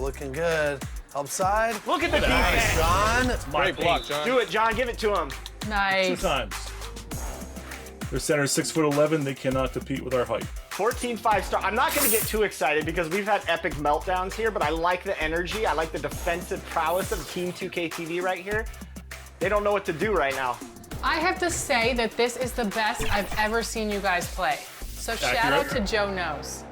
looking good. Help side. Look at the Nice, defense. John. Great block, John. Do it, John. Give it to him. Nice. 2 times. Their center is 6'11". They cannot compete with our height. 14 5-star. I'm not going to get too excited because we've had epic meltdowns here, but I like the energy. I like the defensive prowess of Team 2K23 right here. They don't know what to do right now. I have to say that this is the best I've ever seen you guys play. So shout out to Joe Knows.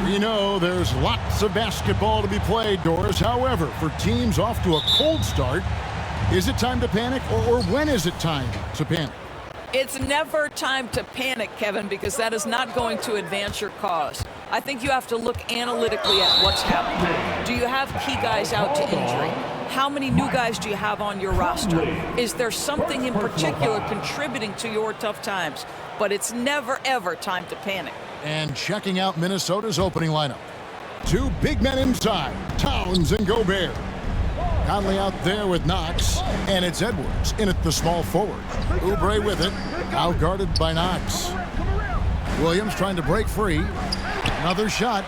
We know there's lots of basketball to be played, Doris. However, for teams off to a cold start, is it time to panic, or when is it time to panic? It's never time to panic, Kevin, because that is not going to advance your cause. I think you have to look analytically at what's happening. Do you have key guys out to injury? How many new guys do you have on your roster? Is there something in particular contributing to your tough times? But it's never, ever time to panic. And checking out Minnesota's opening lineup. 2 big men inside, Towns and Gobert. Conley out there with Knox, and it's Edwards in at the small forward. Oubre with it, out guarded by Knox. Williams trying to break free. Another shot.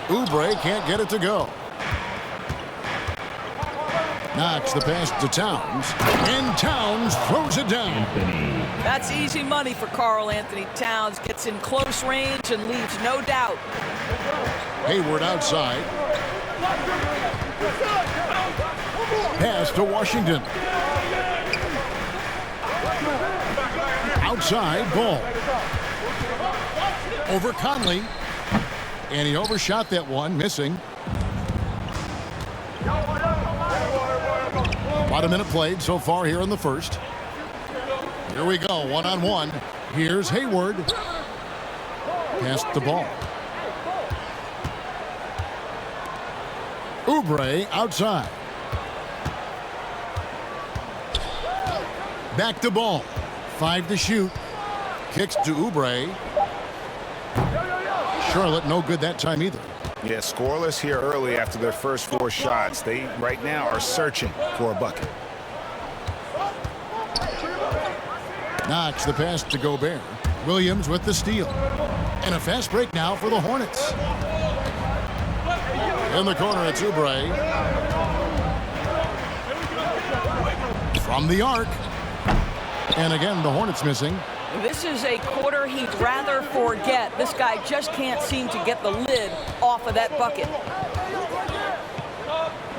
Oubre can't get it to go. Knox the pass to Towns, and Towns throws it down. That's easy money for Karl Anthony Towns. Gets in close range and leaves no doubt. Hayward outside. Pass to Washington. Outside, Ball. Over Conley. And he overshot that one, missing. About a minute played so far here in the first. Here we go, one-on-one. Here's Hayward. Passed the ball. Oubre outside. Back to Ball. 5 to shoot. Kicks to Oubre. Charlotte no good that time either. Yeah, scoreless here early after their first 4 shots. They right now are searching for a bucket. Knox the pass to Gobert. Williams with the steal. And a fast break now for the Hornets. In the corner, it's Oubre. From the arc. And again, the Hornets missing. This is a quarter he'd rather forget. This guy just can't seem to get the lid off of that bucket.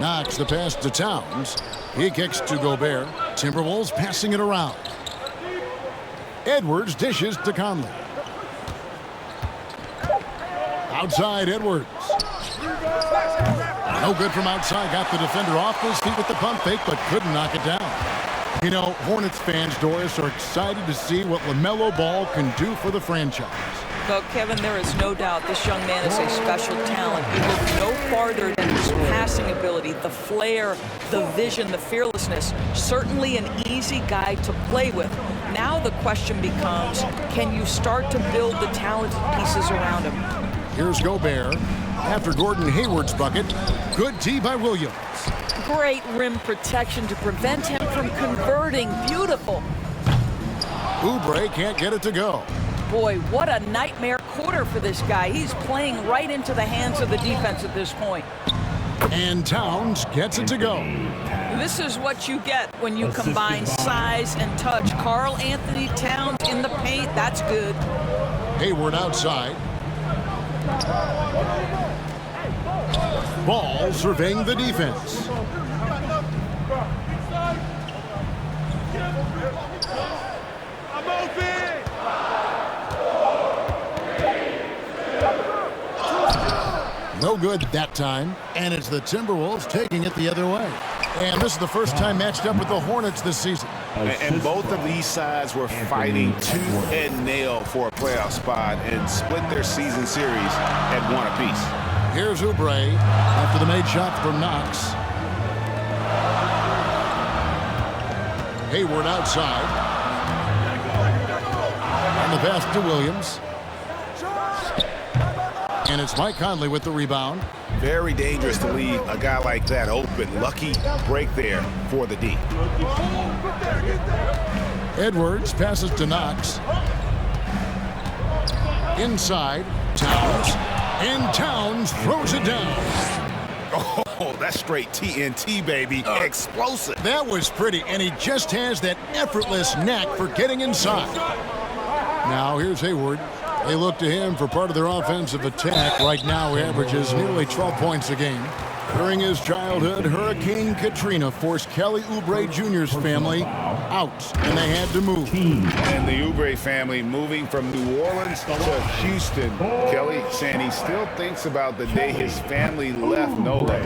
Knox the pass to Towns. He kicks to Gobert. Timberwolves passing it around. Edwards dishes to Conley. Outside, Edwards. No good from outside. Got the defender off his feet with the pump fake, but couldn't knock it down. You know, Hornets fans, Doris, are excited to see what LaMelo Ball can do for the franchise. Well, Kevin, there is no doubt this young man is a special talent. He looks no farther than his passing ability, the flair, the vision, the fearlessness. Certainly an easy guy to play with. Now the question becomes, can you start to build the talented pieces around him? Here's Gobert. After Gordon Hayward's bucket, good D by Williams. Great rim protection to prevent him from converting. Beautiful. Oubre can't get it to go. Boy, what a nightmare quarter for this guy. He's playing right into the hands of the defense at this point. And Towns gets it to go. This is what you get when you combine size and touch. Karl Anthony Towns in the paint, that's good. Hayward outside. Ball surveying the defense. No good that time, and it's the Timberwolves taking it the other way. And this is the first time matched up with the Hornets this season. And both of these sides were fighting tooth and nail for a playoff spot and split their season series at 1 apiece. Here's Oubre after the made shot from Knox. Hayward outside. And the pass to Williams. And it's Mike Conley with the rebound. Very dangerous to leave a guy like that open. Lucky break there for the D. Edwards passes to Knox. Inside, Towns. And Towns throws it down. Oh, that's straight TNT, baby. Explosive. That was pretty, and he just has that effortless knack for getting inside. Now here's Hayward. They look to him for part of their offensive attack. Right now, he averages nearly 12 points a game. During his childhood, Hurricane Katrina forced Kelly Oubre Jr.'s family out, and they had to move. And the Oubre family moving from New Orleans to Houston. Kelly saying he still thinks about the day his family left NOLA.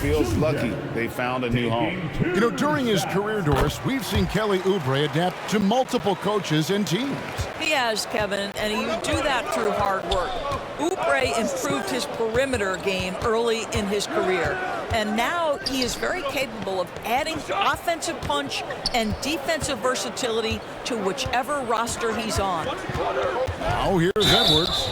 Feels lucky they found a new home. You know, during his career, Doris, we've seen Kelly Oubre adapt to multiple coaches and teams. He has, Kevin, and you do that through hard work. Oubre improved his perimeter game early in his career, and now he is very capable of adding offensive punch and defensive versatility to whichever roster he's on. Now here's Edwards.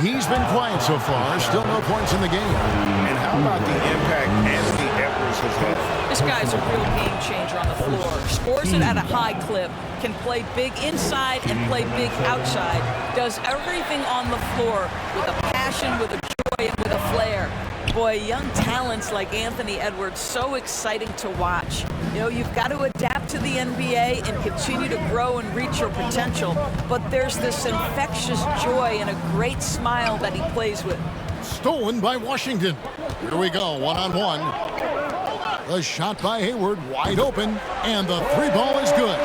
He's been quiet so far. Still no points in the game. And how about the impact Anthony Edwards has had? This guy's a real game changer on the floor. Scores it at a high clip, can play big inside and play big outside. Does everything on the floor with a passion, with a joy, and with a flair. Boy, young talents like Anthony Edwards, so exciting to watch. You know, you've got to adapt to the NBA and continue to grow and reach your potential. But there's this infectious joy and a great smile that he plays with. Stolen by Washington. Here we go, one-on-one. The shot by Hayward, wide open, and the three ball is good.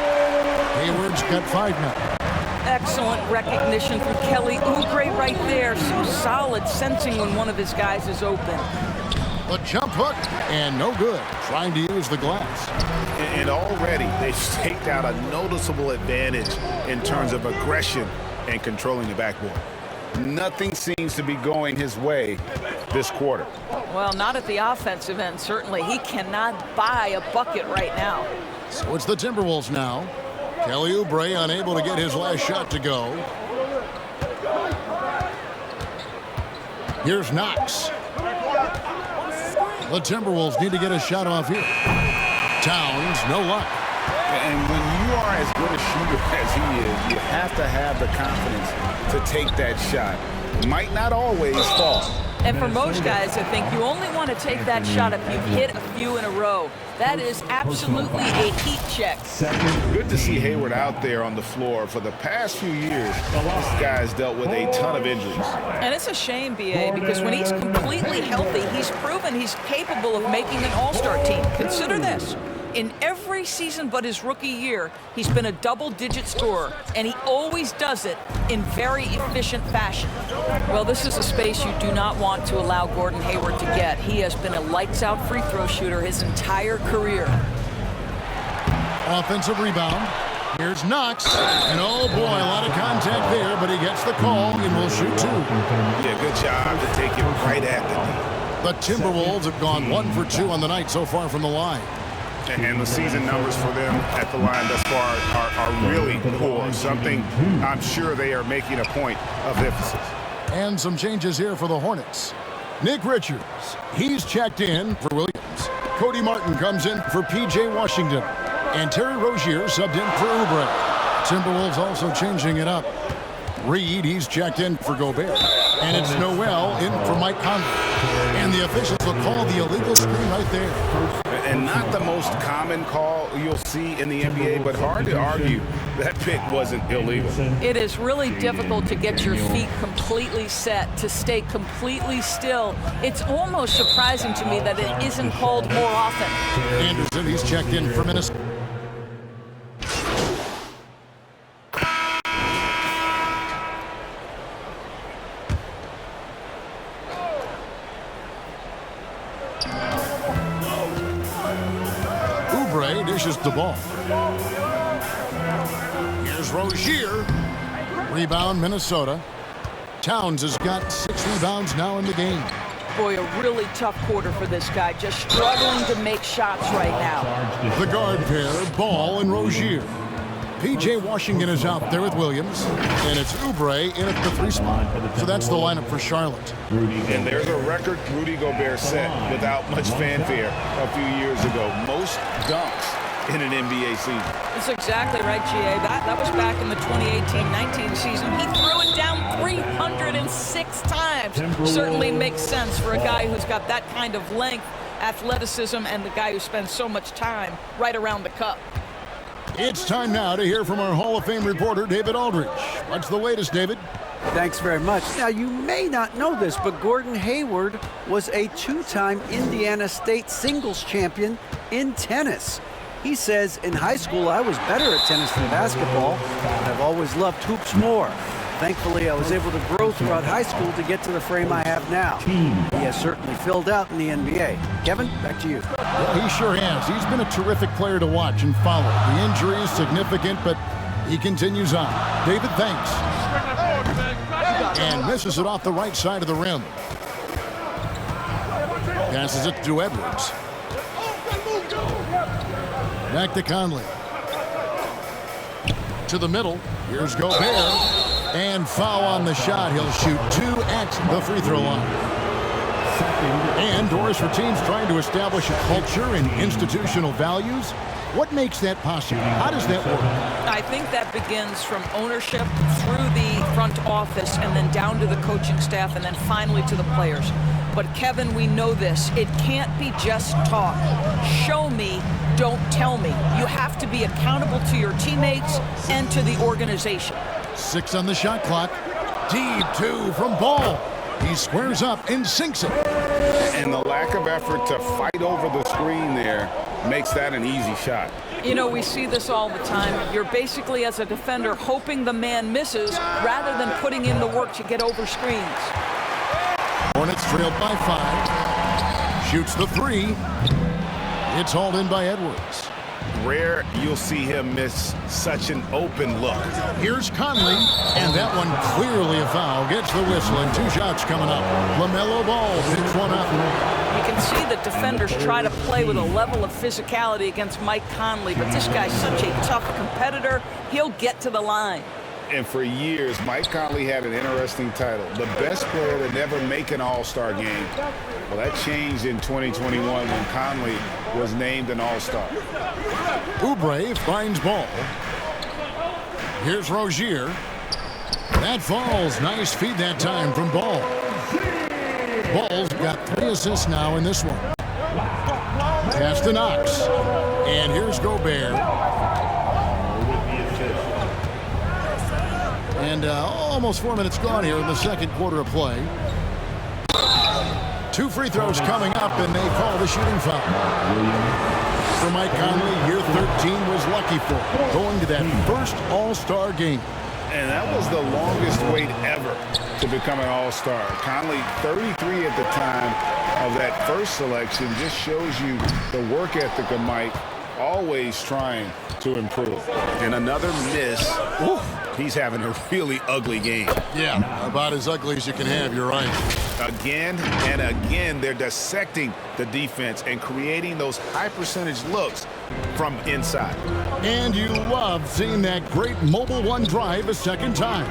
Hayward's got 5 now. Excellent recognition from Kelly Oubre right there. So solid, sensing when one of his guys is open. The jump hook, and no good. Trying to use the glass. And already they've staked out a noticeable advantage in terms of aggression and controlling the backboard. Nothing seems to be going his way this quarter. Well, not at the offensive end, certainly. He cannot buy a bucket right now. So it's the Timberwolves now. Kelly Oubre unable to get his last shot to go. Here's Knox. The Timberwolves need to get a shot off here. Towns, no luck. And when you are as good a shooter as he is, you have to have the confidence to take that shot. Might not always fall. And for most guys, I think you only want to take that shot if you've hit a few in a row. That is absolutely a heat check. Good to see Hayward out there on the floor. For the past few years, this guy's dealt with a ton of injuries. And it's a shame, BA, because when he's completely healthy, he's proven he's capable of making an all-star team. Consider this. In every season but his rookie year, he's been a double-digit scorer, and he always does it in very efficient fashion. Well, this is a space you do not want to allow Gordon Hayward to get. He has been a lights-out free throw shooter his entire career. Offensive rebound. Here's Knox. And oh boy, a lot of contact there, but he gets the call and will shoot 2. Yeah, good job to take it right at the The Timberwolves have gone 1 for 2 on the night so far from the line. And the season numbers for them at the line thus far are really poor. Something I'm sure they are making a point of emphasis. And some changes here for the Hornets. Nick Richards, he's checked in for Williams. Cody Martin comes in for P.J. Washington. And Terry Rozier subbed in for Oubre. Timberwolves also changing it up. Reed, he's checked in for Gobert. And it's Noel in for Mike Conley. And the officials will call the illegal screen right there. And not the most common call you'll see in the NBA, but hard to argue that pick wasn't illegal. It is really difficult to get your feet completely set, to stay completely still. It's almost surprising to me that it isn't called more often. Anderson, he's checked in for Minnesota. Oubre dishes the ball. Here's Rozier. Rebound, Minnesota. Towns has got 6 rebounds now in the game. Boy, a really tough quarter for this guy. Just struggling to make shots right now. The guard pair, Ball and Rozier. P.J. Washington is out there with Williams, and it's Oubre in at the 3 spot. So that's the lineup for Charlotte. And there's a record Rudy Gobert set without much fanfare a few years ago. Most dunks in an NBA season. That's exactly right, GA. That was back in the 2018-19 season. He threw it down 306 times. Certainly makes sense for a guy who's got that kind of length, athleticism, and the guy who spends so much time right around the cup. It's time now to hear from our Hall of Fame reporter, David Aldridge. What's the latest, David? Thanks very much. Now, you may not know this, but Gordon Hayward was a 2-time Indiana State singles champion in tennis. He says, in high school, I was better at tennis than basketball, but I've always loved hoops more. Thankfully, I was able to grow throughout high school to get to the frame I have now. He has certainly filled out in the NBA. Kevin, back to you. Well, he sure has. He's been a terrific player to watch and follow. The injury is significant, but he continues on. David, thanks. And misses it off the right side of the rim. Passes it to Edwards. Back to Conley. To the middle. Here's Gobert. And foul on the shot. He'll shoot 2 at the free throw line. And Doris, for teams trying to establish a culture and institutional values, what makes that possible? How does that work? I think that begins from ownership through the front office and then down to the coaching staff and then finally to the players. But Kevin, we know this. It can't be just talk. Show me, don't tell me. You have to be accountable to your teammates and to the organization. 6 on the shot clock. Deep 2 from Ball. He squares up and sinks it. And the lack of effort to fight over the screen there makes that an easy shot. You know, we see this all the time. You're basically, as a defender, hoping the man misses rather than putting in the work to get over screens. Hornets trailed by 5. Shoots the 3. It's hauled in by Edwards. Rare you'll see him miss such an open look. Here's Conley, and that one clearly a foul. Gets the whistle, and 2 shots coming up. LaMelo Ball picks one up. You can see that defenders try to play with a level of physicality against Mike Conley, but this guy's such a tough competitor. He'll get to the line. And for years, Mike Conley had an interesting title, the best player to never make an All-Star game. Well, that changed in 2021 when Conley was named an All-Star. Oubre finds Ball. Here's Rozier. That falls. Nice feed that time from Ball. Ball's got 3 assists now in this one. Pass to Knox. And here's Gobert. And almost 4 minutes gone here in the second quarter of play. 2 free throws coming up, and they call the shooting foul. For Mike Conley, year 13 was lucky for him, going to that first All-Star game. And that was the longest wait ever to become an All-Star. Conley, 33 at the time of that first selection, just shows you the work ethic of Mike, always trying to improve. And another miss. Oof, he's having a really ugly game. Yeah, about as ugly as you can have, you're right. Again and again, they're dissecting the defense and creating those high-percentage looks from inside. And you love seeing that great mobile one drive a second time.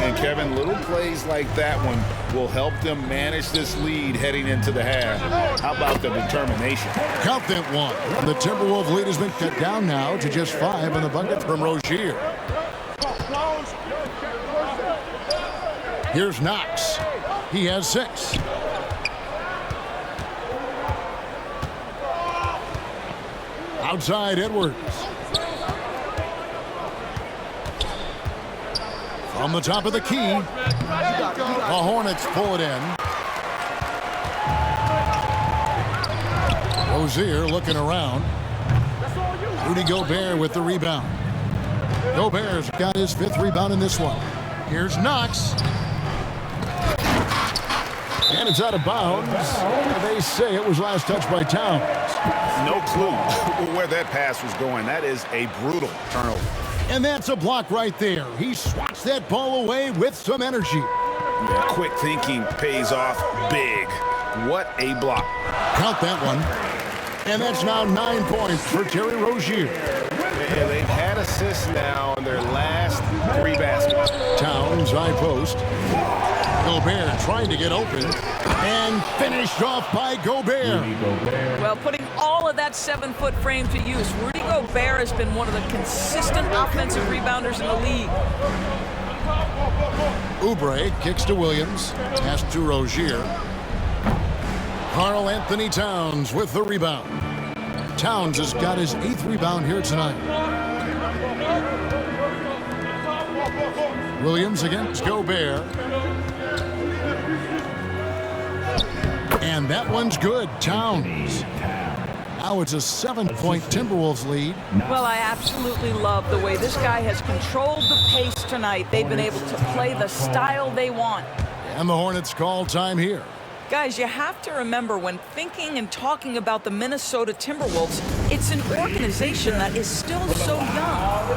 And Kevin, little plays like that one will help them manage this lead heading into the half. How about the determination? Count that one. The Timberwolves lead has been cut down now to just 5 in the bucket from Rozier. Here's Knox. He has 6. Outside Edwards. From the top of the key. The Hornets pull it in. Rozier looking around. Rudy Gobert with the rebound. Gobert's got his 5th rebound in this one. Here's Knox. And it's out of bounds. They say it was last touched by Towns. No clue where that pass was going. That is a brutal turnover. And that's a block right there. He swats that ball away with some energy. Yeah, quick thinking pays off big. What a block. Count that one. And that's now 9 points for Terry Rozier. And they've had assists now in their last 3 baskets. Towns, high post. Gobert trying to get open. And finished off by Gobert. Well, putting all of that 7-foot frame to use, Rudy Gobert has been one of the consistent offensive rebounders in the league. Oubre kicks to Williams. Pass to Rozier. Karl Anthony Towns with the rebound. Towns has got his 8th rebound here tonight. Williams against Gobert. And that one's good. Towns. Now it's a 7-point Timberwolves lead. Well, I absolutely love the way this guy has controlled the pace tonight. They've been able to play the style they want. And the Hornets call time here. Guys, you have to remember when thinking and talking about the Minnesota Timberwolves, it's an organization that is still so young.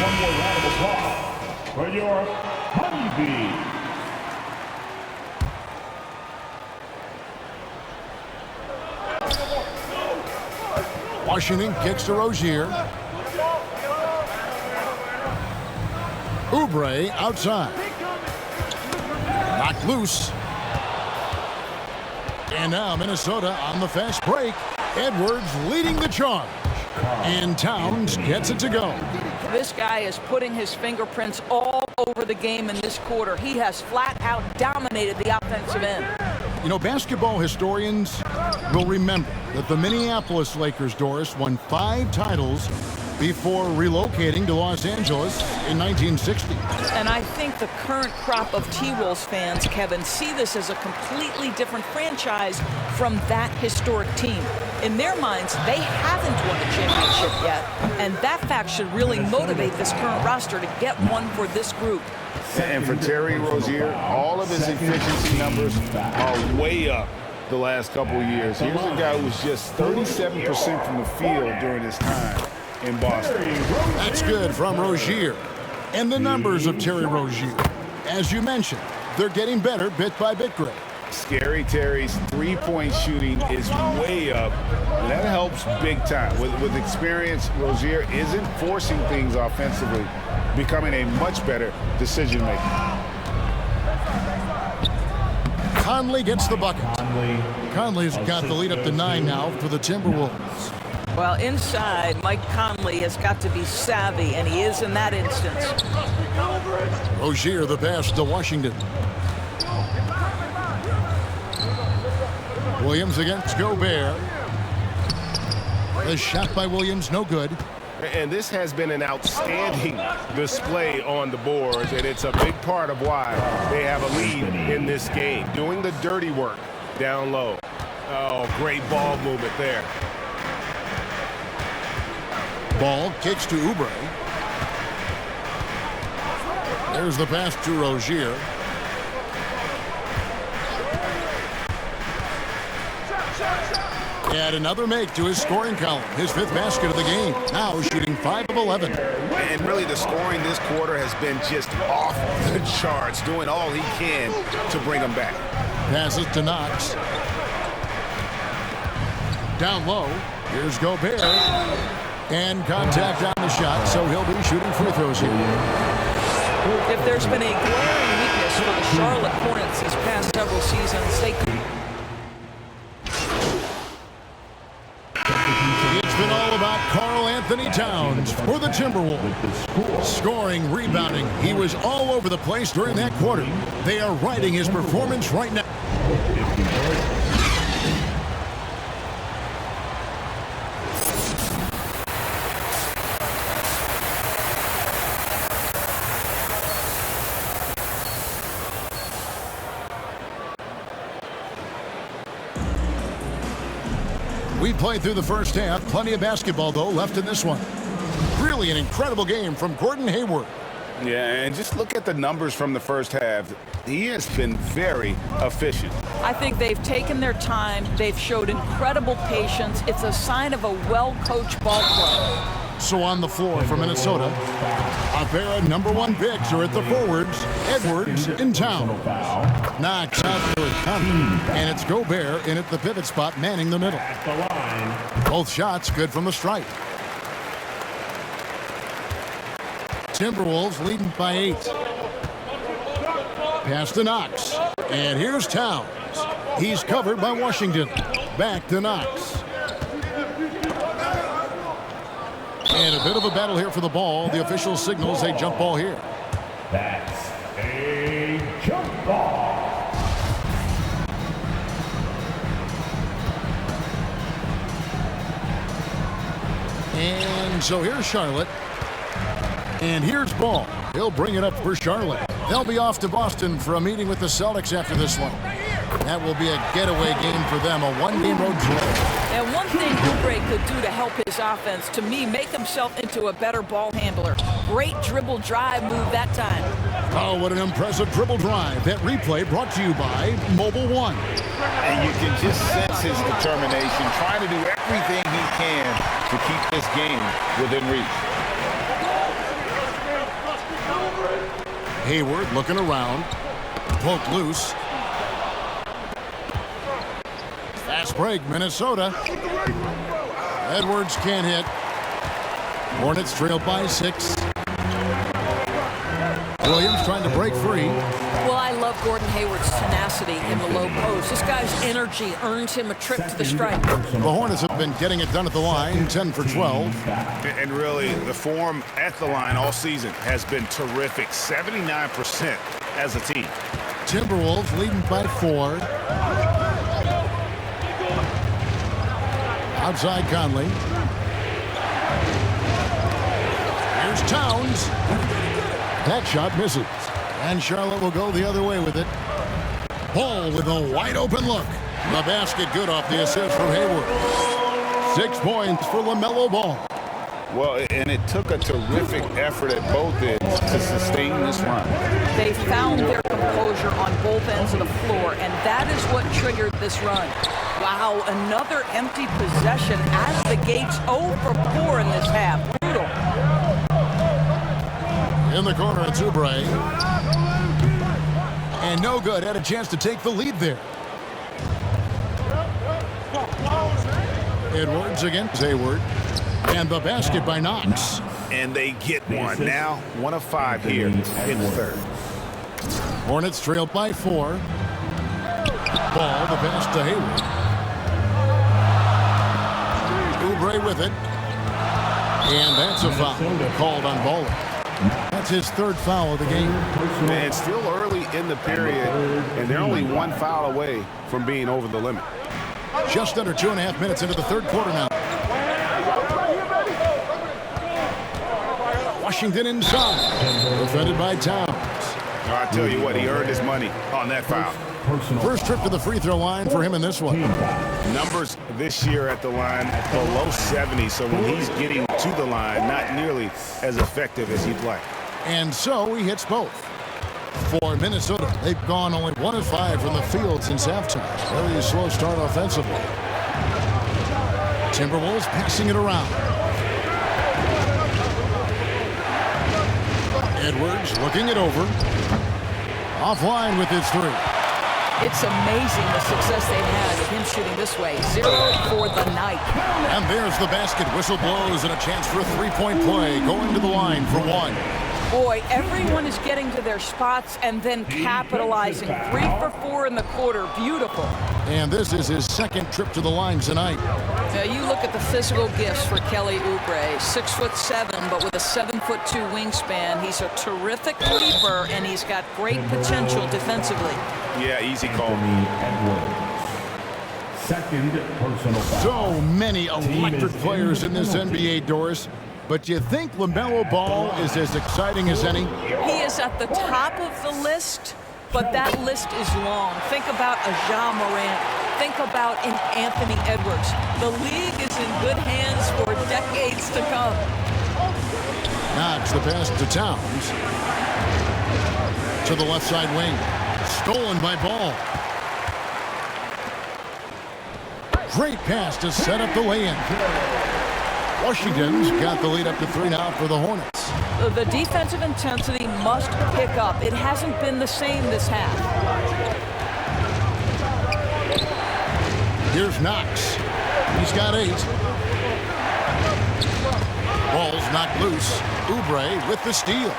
One more round of applause for your Honeybee. Washington kicks to Rozier. Oubre outside. Knocked loose. And now Minnesota on the fast break. Edwards leading the charge. And Towns gets it to go. This guy is putting his fingerprints all over the game in this quarter. He has flat out dominated the offensive end. You know, basketball historians will remember that the Minneapolis Lakers, Doris, won 5 titles before relocating to Los Angeles in 1960. And I think the current crop of T-Wolves fans, Kevin, see this as a completely different franchise from that historic team. In their minds, they haven't won a championship yet, and that fact should really motivate this current roster to get one for this group. And for Terry Rozier, all of his efficiency numbers are way up the last couple of years. Here's a guy who was just 37% from the field during his time in Boston. That's good from Rozier. And the numbers of Terry Rozier, as you mentioned, they're getting better bit by bit, Greg. Scary Terry's three-point shooting is way up, and that helps big time. With experience, Rozier isn't forcing things offensively, becoming a much better decision maker. Conley gets the bucket. Conley's got the lead up to 9 now for the Timberwolves. Well, inside, Mike Conley has got to be savvy, and he is in that instance. Rozier the pass to Washington. Williams against Gobert. The shot by Williams, no good. And this has been an outstanding display on the boards, and it's a big part of why they have a lead in this game. Doing the dirty work down low. Oh, great ball movement there. Ball kicks to Oubre. There's the pass to Rozier. Add another make to his scoring column. His 5th basket of the game. Now shooting 5 of 11. And really the scoring this quarter has been just off the charts, doing all he can to bring them back. Passes to Knox. Down low. Here's Gobert. And contact on the shot, so he'll be shooting free throws here. If there's been a glaring weakness for the Charlotte Hornets these past several seasons, It's been all about Karl Anthony Towns for the Timberwolves. Scoring, rebounding, he was all over the place during that quarter. They are riding his performance right now. We played through the first half. Plenty of basketball, though, left in this one. Really an incredible game from Gordon Hayward. Yeah, and just look at the numbers from the first half. He has been very efficient. I think they've taken their time. They've showed incredible patience. It's a sign of a well-coached ball club. So on the floor for Minnesota, a pair of #1 picks are at the forwards. Edwards in town. Knox out there with Conley. And it's Gobert in at the pivot spot, manning the middle. Both shots good from the stripe. Timberwolves leading by 8. Pass to Knox. And here's Towns. He's covered by Washington. Back to Knox. And a bit of a battle here for the ball. The official signals a jump ball here. That's a jump ball. And so here's Charlotte. And here's Ball. He'll bring it up for Charlotte. They'll be off to Boston for a meeting with the Celtics after this one. That will be a getaway game for them, a one-game road trip. And one thing Oubre could do to help his offense, to me, make himself into a better ball handler. Great dribble drive move that time. Oh, what an impressive dribble drive. That replay brought to you by Mobile One. And you can just sense his determination, trying to do everything he can to keep this game within reach. Hayward looking around. Poked loose. Fast break, Minnesota. Edwards can't hit. Hornets trailed by 6. Williams trying to break free. Well, I love Gordon Hayward's tenacity in the low post. This guy's energy earns him a trip to the stripe. The Hornets have been getting it done at the line, 10 for 12. And really, the form at the line all season has been terrific, 79% as a team. Timberwolves leading by 4. Outside Conley. Here's Towns. That shot misses. And Charlotte will go the other way with it. Ball with a wide open look. The basket good off the assist from Hayward. 6 points for LaMelo Ball. Well, and it took a terrific effort at both ends to sustain this run. They found their composure on both ends of the floor, and that is what triggered this run. Wow, another empty possession out of the gates. 0 for 4 in this half. Brutal. In the corner, it's Oubre. And no good. Had a chance to take the lead there. Edwards against Hayward. And the basket by Knox. And they get one. Now 1 of 5 here in the third. Hornets trailed by 4. Ball, the pass to Hayward. Oubre with it. And that's a foul called on Baller. That's his 3rd foul of the game. And still early in the period, and they're only 1 foul away from being over the limit. Just under 2.5 minutes into the 3rd quarter now. Washington inside. Defended by Towns. I tell you what, he earned his money on that foul. First trip to the free throw line for him in this one. Numbers this year at the line below 70, so when he's getting to the line, not nearly as effective as he'd like. And so he hits both. For Minnesota, they've gone only 1 of 5 from the field since halftime. Very slow start offensively. Timberwolves passing it around. Edwards looking it over. Offline with his 3. It's amazing the success they've had with him shooting this way. 0 for the night. And there's the basket. Whistle blows and a chance for a 3-point play. Going to the line for 1. Boy, everyone is getting to their spots and then capitalizing. 3 for 4 in the quarter. Beautiful. And this is his 2nd trip to the line tonight. Now you look at the physical gifts for Kelly Oubre. 6'7", but with a 7'2" wingspan. He's a terrific leaper, and he's got great potential defensively. Yeah, easy call. Second personal foul. So many electric players in this NBA, Doris. But you think LaMelo Ball is as exciting as any? He is at the top of the list, but that list is long. Think about a Ja Morant. Think about an Anthony Edwards. The league is in good hands for decades to come. Knox the pass to Towns. To the left side wing. Stolen by Ball. Great pass to set up the lay-in. Washington's got the lead up to 3 now for the Hornets. The defensive intensity must pick up. It hasn't been the same this half. Here's Knox. He's got 8. Ball's knocked loose. Oubre with the steal.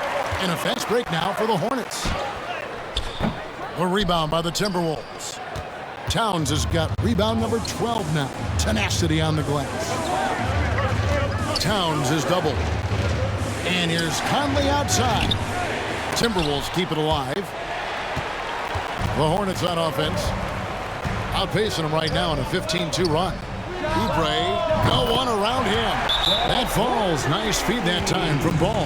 And a fast break now for the Hornets. A rebound by the Timberwolves. Towns has got rebound number 12 now. Tenacity on the glass. Towns is doubled. And here's Conley outside. Timberwolves keep it alive. The Hornets on offense. Outpacing them right now in a 15-2 run. Oubre, no one around him. That falls. Nice feed that time from Ball.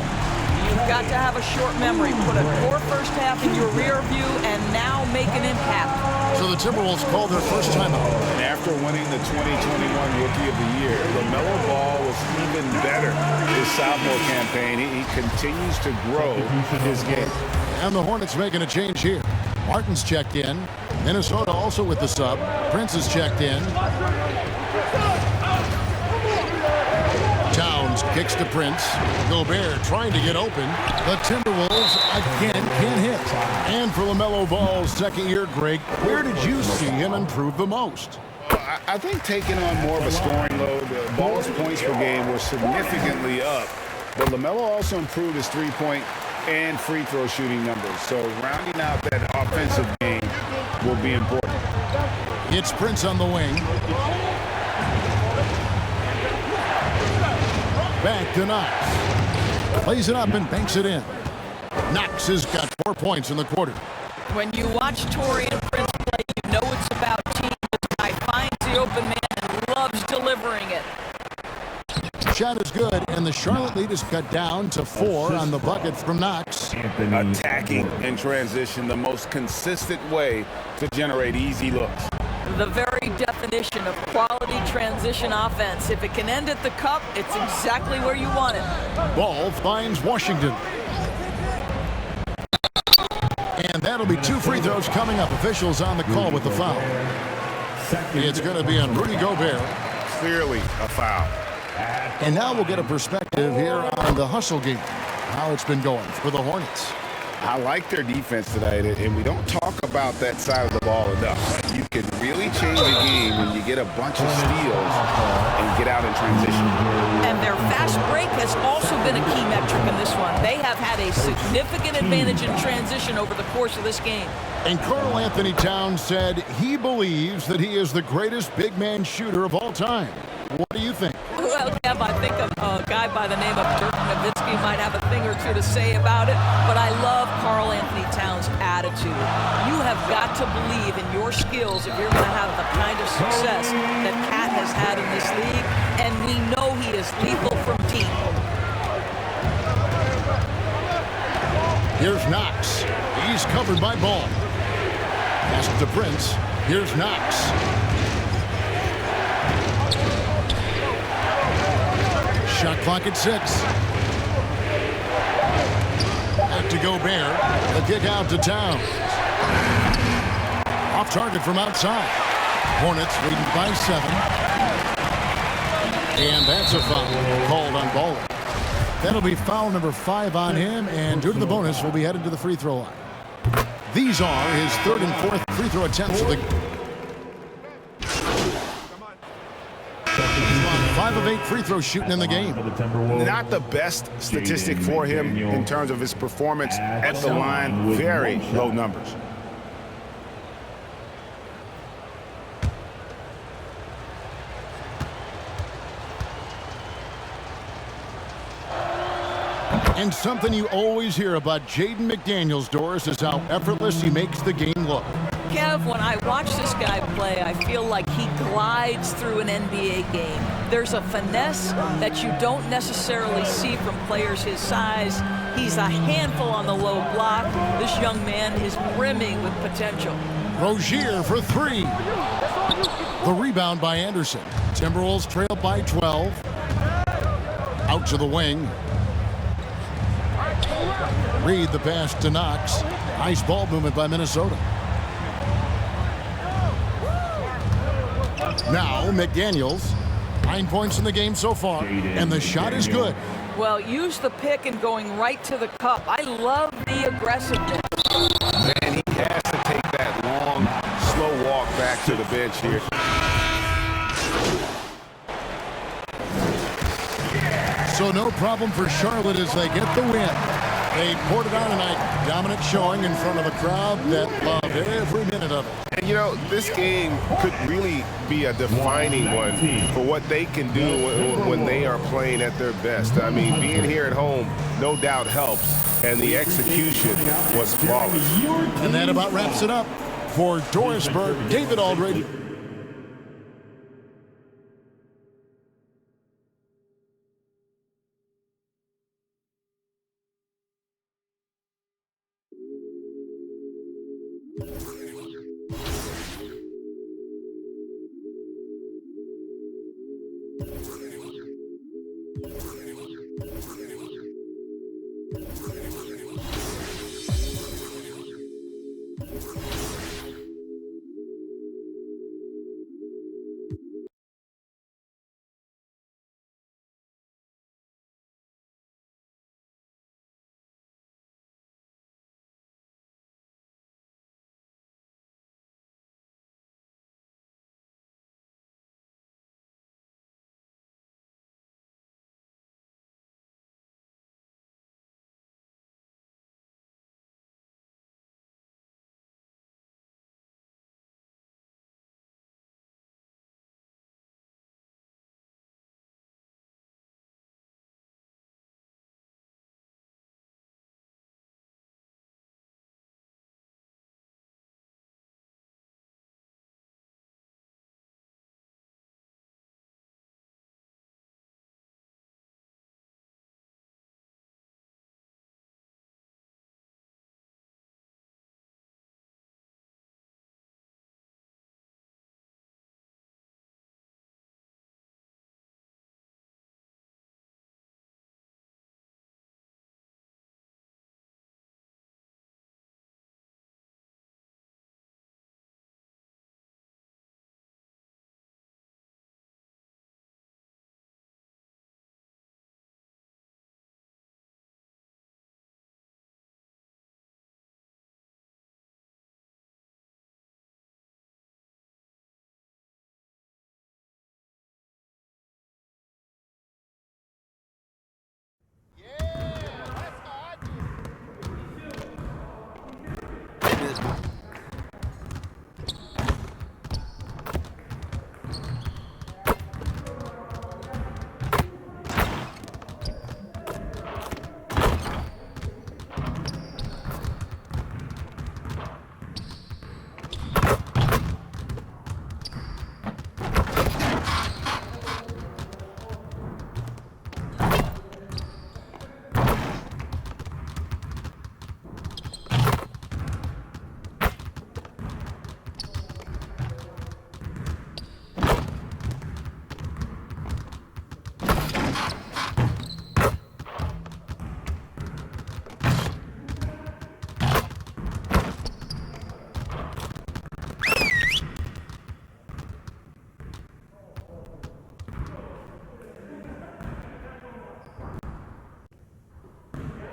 You've got to have a short memory. Put a poor first half in your rear view and now make an impact. So the Timberwolves called their first timeout. And after winning the 2021 Rookie of the Year, LaMelo Ball was even better his sophomore campaign. He continues to grow his game. And the Hornets making a change here. Martin's checked in. Minnesota also with the sub. Prince is checked in. Towns kicks to Prince. Gobert trying to get open. The Timberwolves again can't hit. And for LaMelo Ball's second year, Greg, where did you see him improve the most? I think taking on more of a scoring load, Ball's points per game were significantly up. But LaMelo also improved his three-point and free throw shooting numbers. So rounding out that offensive game will be important. It's Prince on the wing. Back to Knox. Plays it up and banks it in. Knox has got 4 points in the quarter. When you watch Taurean Prince play, you know it's about team. This guy finds the open man and loves delivering it. Shot is good, and the Charlotte lead is cut down to 4 on the bucket from Knox. Attacking in transition, the most consistent way to generate easy looks. The very definition of quality transition offense. If it can end at the cup, it's exactly where you want it. Ball finds Washington. And that'll be 2 free throws coming up. Officials on the call with the foul. It's going to be on Rudy Gobert. Clearly a foul. And now we'll get a perspective here on the hustle game, how it's been going for the Hornets. I like their defense tonight, and we don't talk about that side of the ball enough. You can really change a game when you get a bunch of steals and get out in transition. And their fast break has also been a key metric in this one. They have had a significant advantage in transition over the course of this game. And Karl Anthony Towns said he believes that he is the greatest big man shooter of all time. What do you think? Well, Kev, I think a guy by the name of Dirk Nowitzki might have a thing or two to say about it, but I love Karl Anthony Towns' attitude. You have got to believe in your skills if you're going to have the kind of success that Cat has had in this league, and we know he is lethal from deep. Here's Knox. He's covered by Ball. Pass to Prince. Here's Knox. Shot clock at 6. Back to Gobert. The kick out to Towns. Off target from outside. Hornets leading by 7. And that's a foul called on Ball. That'll be foul number 5 on him, and due to the bonus, will be headed to the free throw line. These are his 3rd and 4th free throw attempts of the game. 5 of 8 free throws shooting in the game. Not the best statistic for him in terms of his performance at the line. Very low numbers. And something you always hear about Jaden McDaniels, Doris, is how effortless he makes the game look. Kev, when I watch this guy play, I feel like he glides through an NBA game. There's a finesse that you don't necessarily see from players his size. He's a handful on the low block. This young man is brimming with potential. Rozier for 3. The rebound by Anderson. Timberwolves trail by 12. Out to the wing. Reed the pass to Knox. Nice ball movement by Minnesota. Now McDaniels. 9 points in the game so far, and the shot is good. Well, use the pick and going right to the cup. I love the aggressiveness. Man, he has to take that long, slow walk back to the bench here. So no problem for Charlotte as they get the win. They poured it on tonight. Dominant showing in front of a crowd that loved every minute of it. And you know, this game could really be a defining one for what they can do when they are playing at their best. I mean, being here at home no doubt helps, and the execution was flawless. And that about wraps it up. For Dorisburg, David Aldridge.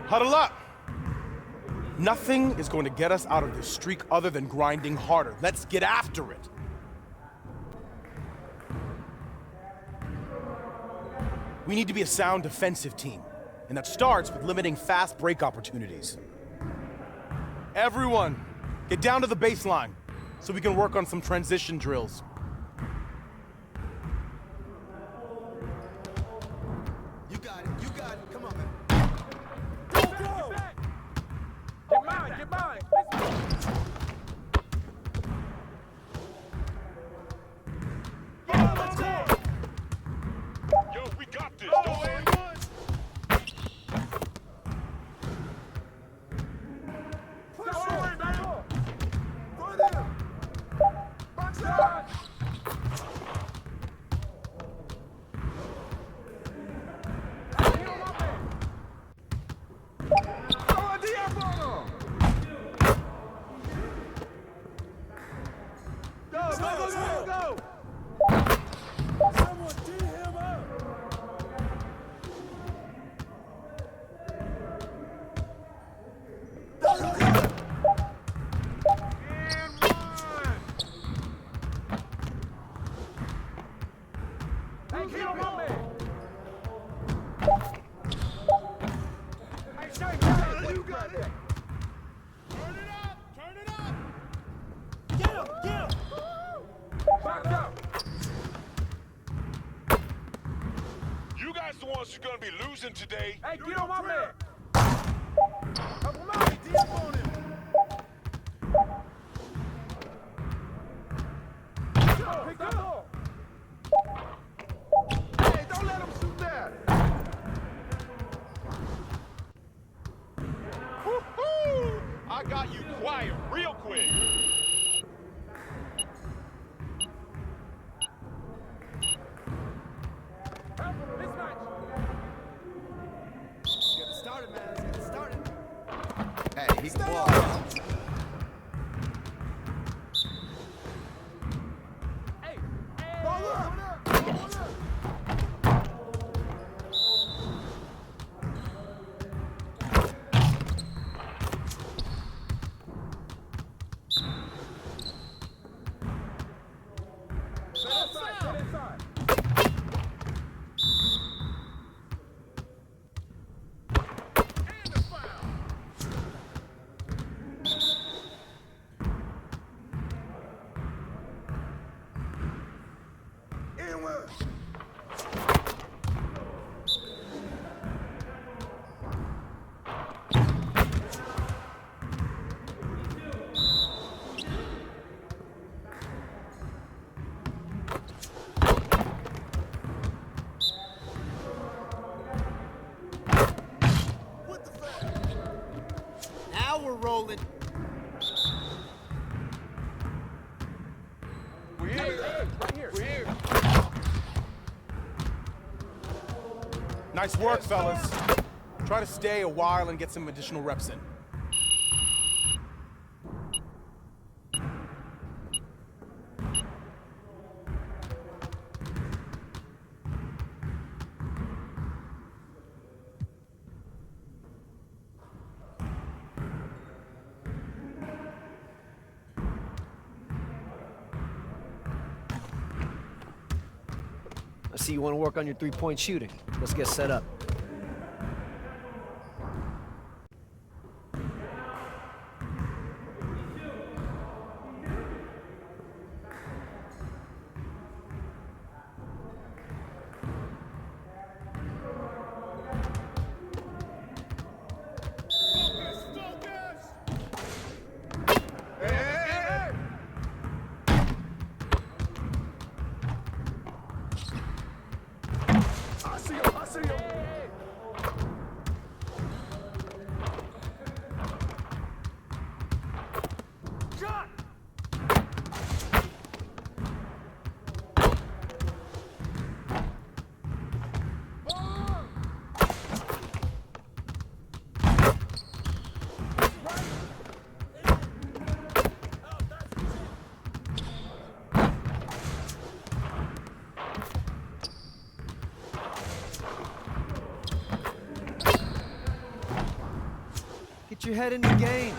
Huddle up. Nothing is going to get us out of this streak other than grinding harder. Let's get after it. We need to be a sound defensive team, and that starts with limiting fast break opportunities. Everyone, get down to the baseline so we can work on some transition drills. You got it, come on, man. Get mine. Let's go. Yo, we got this. Box out. else you're gonna be losing today. Hey, get on my man. Hey, don't let him shoot that. Woo-hoo! I got you quiet real quick. Get it started, man. Let's get it started. Hey, he's ball. Now we're rolling. We're here. Right here. We're here. Nice work, fellas. Try to stay a while and get some additional reps in. I see you want to work on your three-point shooting. Let's get set up. Get your head in the game.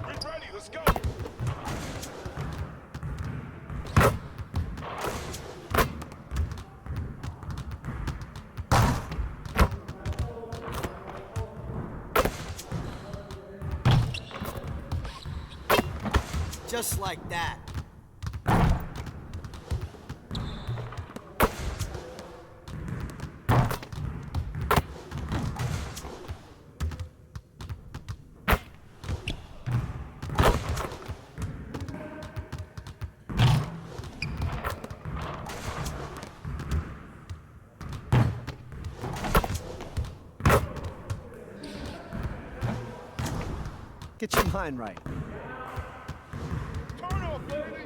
Get ready, let's go. Just like that. Get your mind right. Turn off, baby.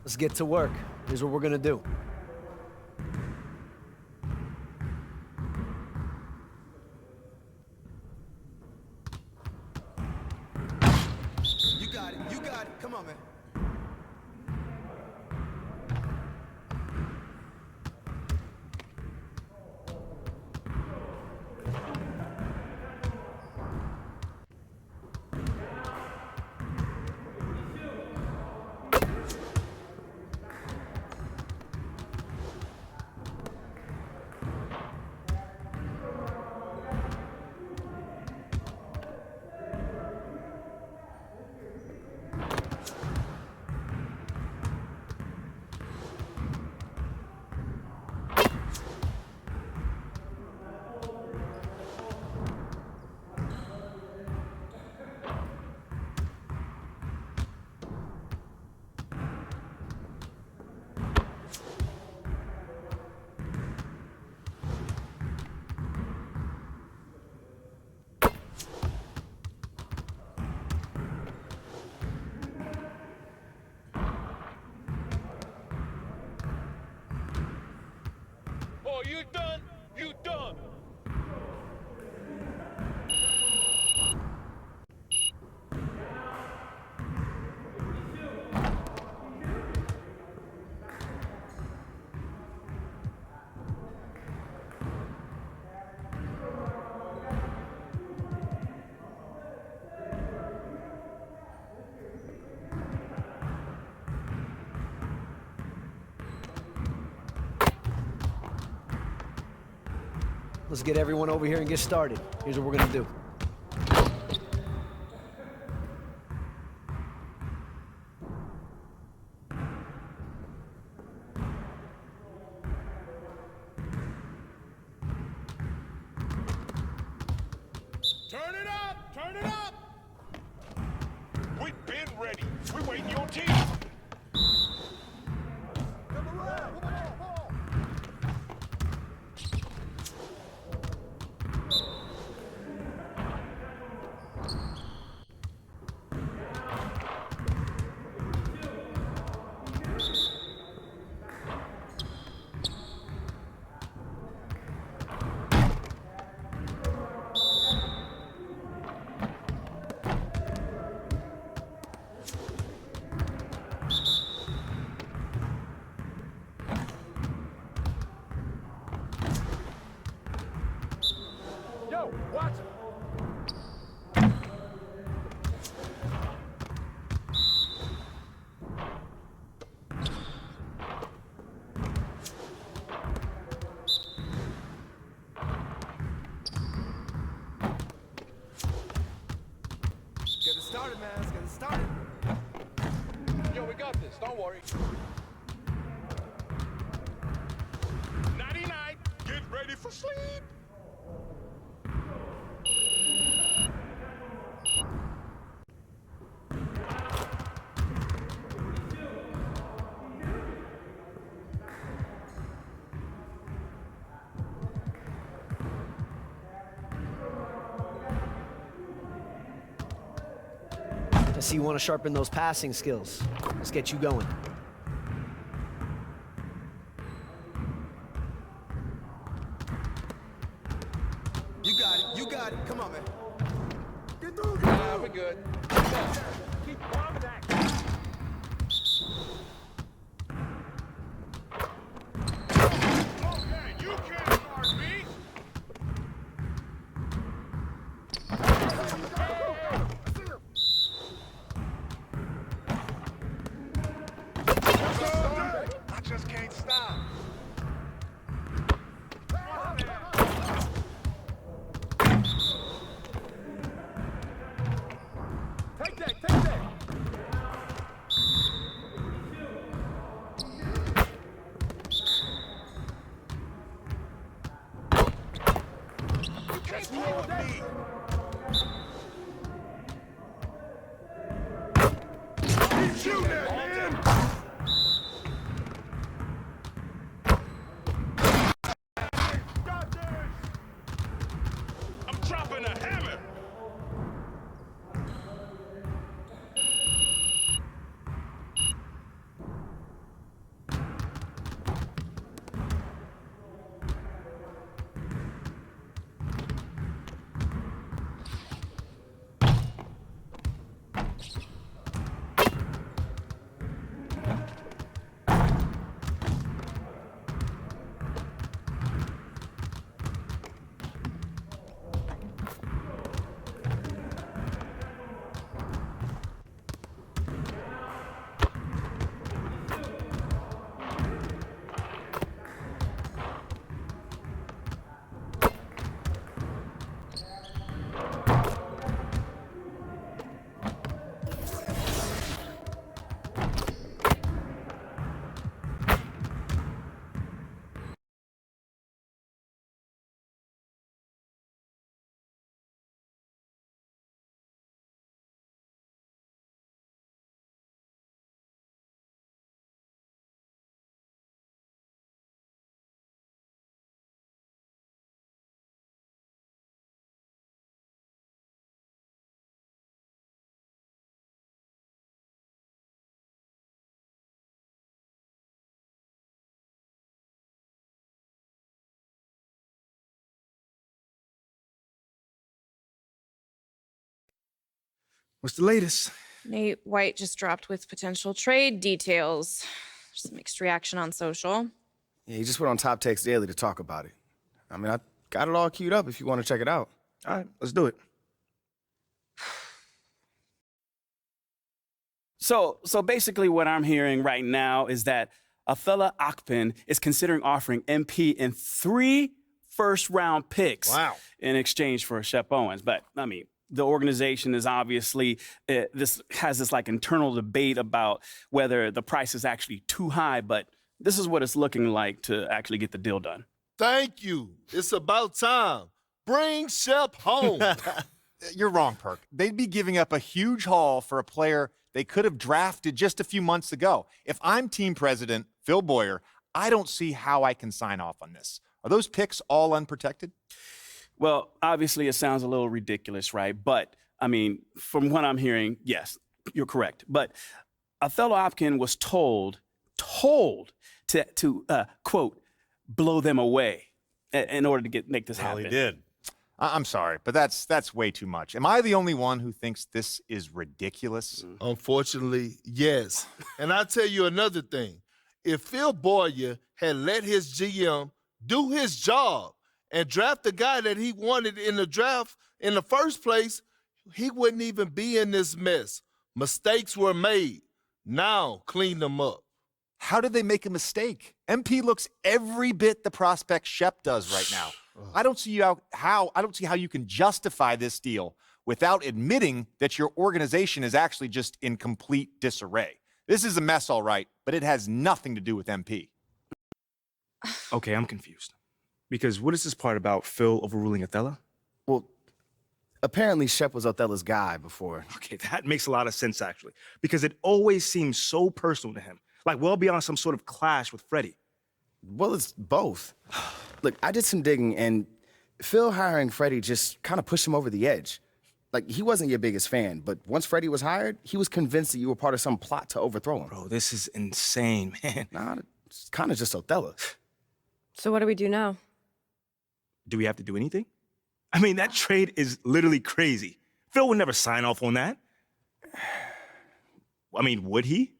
Let's get to work. Here's what we're gonna do. got it. Come on, man. Oh, you done? You done? Let's get everyone over here and get started. Here's what we're gonna do. Turn it up! Turn it up! We've been ready. We're waiting your team. Yo, watch it. Get it started, man. Let's get it started. Yo, we got this. Don't worry. 99. Get ready for sleep. I see you want to sharpen those passing skills. Let's get you going. You got it. You got it. Come on, man. Get through. Yeah, we're good. Keep bombing that. Okay, you can't guard me. I just can't stop. Take that, take that. You can't follow me. Keep shooting, man. I'm dropping a hammer. What's the latest? Nate White just dropped with potential trade details. There's some mixed reaction on social. Yeah, he just went on Top Text Daily to talk about it. I mean, I got it all queued up if you want to check it out. All right, let's do it. So basically what I'm hearing right now is that Athela Akpin is considering offering MP in 3 first-round picks in exchange for Shep Owens. But, I mean, the organization is obviously, this like internal debate about whether the price is actually too high, but this is what it's looking like to actually get the deal done. Thank you. It's about time. Bring Shep home. You're wrong, Perk. They'd be giving up a huge haul for a player they could have drafted just a few months ago. If I'm team president, Phil Boyer, I don't see how I can sign off on this. Are those picks all unprotected? Well, obviously it sounds a little ridiculous, right? But, I mean, from what I'm hearing, yes, you're correct. But Athela Akpin was told to quote, blow them away in order to make this happen. He did. I'm sorry, but that's way too much. Am I the only one who thinks this is ridiculous? Unfortunately, yes. And I'll tell you another thing. If Phil Boyer had let his GM do his job and draft the guy that he wanted in the draft in the first place, he wouldn't even be in this mess. Mistakes were made. Now clean them up. How did they make a mistake? MP looks every bit the prospect Shep does right now. I don't see how you can justify this deal without admitting that your organization is actually just in complete disarray. This is a mess, all right, but it has nothing to do with MP. Okay, I'm confused. Because what is this part about Phil overruling Athela? Well, apparently Shep was Athela's guy before. Okay, that makes a lot of sense, actually. Because it always seems so personal to him. Like well beyond some sort of clash with Freddie. Well, it's both. Look, I did some digging, and Phil hiring Freddie just kind of pushed him over the edge. Like, he wasn't your biggest fan, but once Freddie was hired, he was convinced that you were part of some plot to overthrow him. Bro, this is insane, man. Nah, it's kind of just Athela. So what do we do now? Do we have to do anything? I mean, that trade is literally crazy. Phil would never sign off on that. I mean, would he?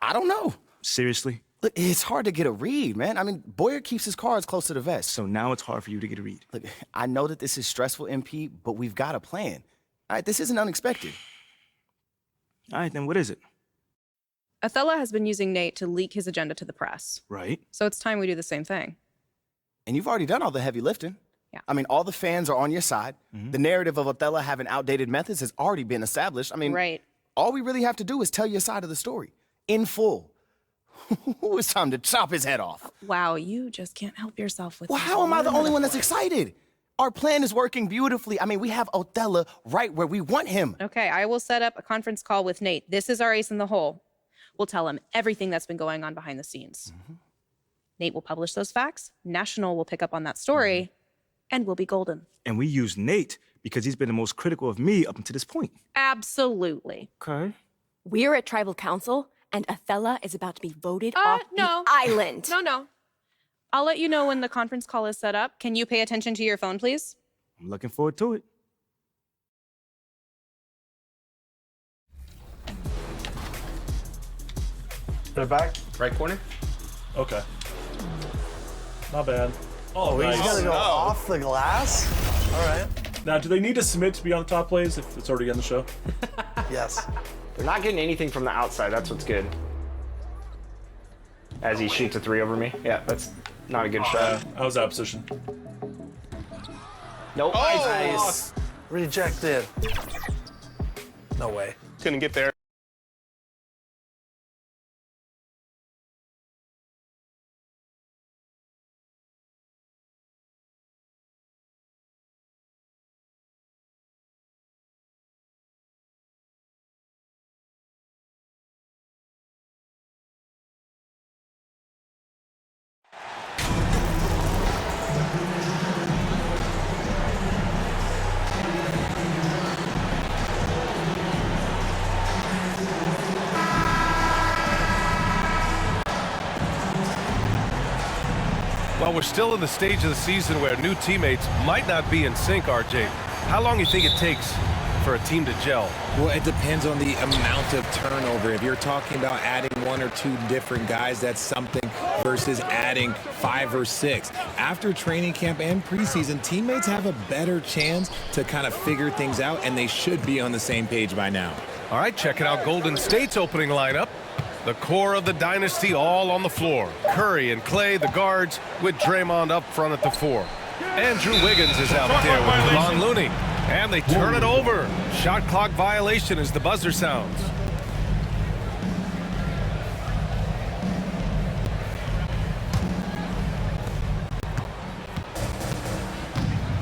I don't know. Seriously? Look, it's hard to get a read, man. I mean, Boyer keeps his cards close to the vest. So now it's hard for you to get a read. Look, I know that this is stressful, MP, but we've got a plan. All right, this isn't unexpected. All right, then what is it? Athela has been using Nate to leak his agenda to the press. Right. So it's time we do the same thing. And you've already done all the heavy lifting. Yeah. I mean, all the fans are on your side. Mm-hmm. The narrative of Athela having outdated methods has already been established. I mean, right. All we really have to do is tell your side of the story in full. It's time to chop his head off. Wow, you just can't help yourself with Well, this. how am I the only one that's excited? Our plan is working beautifully. I mean, we have Athela right where we want him. Okay, I will set up a conference call with Nate. This is our ace in the hole. We'll tell him everything that's been going on behind the scenes. Mm-hmm. Nate will publish those facts. National will pick up on that story, and we'll be golden. And we use Nate because he's been the most critical of me up until this point. Absolutely. Okay. We're at Tribal Council, and Athela is about to be voted off the island. No. I'll let you know when the conference call is set up. Can you pay attention to your phone, please? I'm looking forward to it. They're back, right corner. Okay. Not bad. Oh, he's gonna go off the glass? All right. Now, do they need to submit to be on the top plays if it's already on the show? Yes. They're not getting anything from the outside. That's what's good. As he shoots a 3 over me. Yeah, that's not a good shot. I was out of position. Nope. Nice. Rejected. No way. Couldn't get there. While we're still in the stage of the season where new teammates might not be in sync, RJ, how long do you think it takes for a team to gel? Well, it depends on the amount of turnover. If you're talking about adding 1 or 2 different guys, that's something, versus adding 5 or 6. After training camp and preseason, teammates have a better chance to kind of figure things out, and they should be on the same page by now. All right, checking out Golden State's opening lineup. The core of the dynasty all on the floor. Curry and Clay, the guards, with Draymond up front at the 4. Andrew Wiggins is out there with Kevon Looney. And they turn it over. Shot clock violation as the buzzer sounds.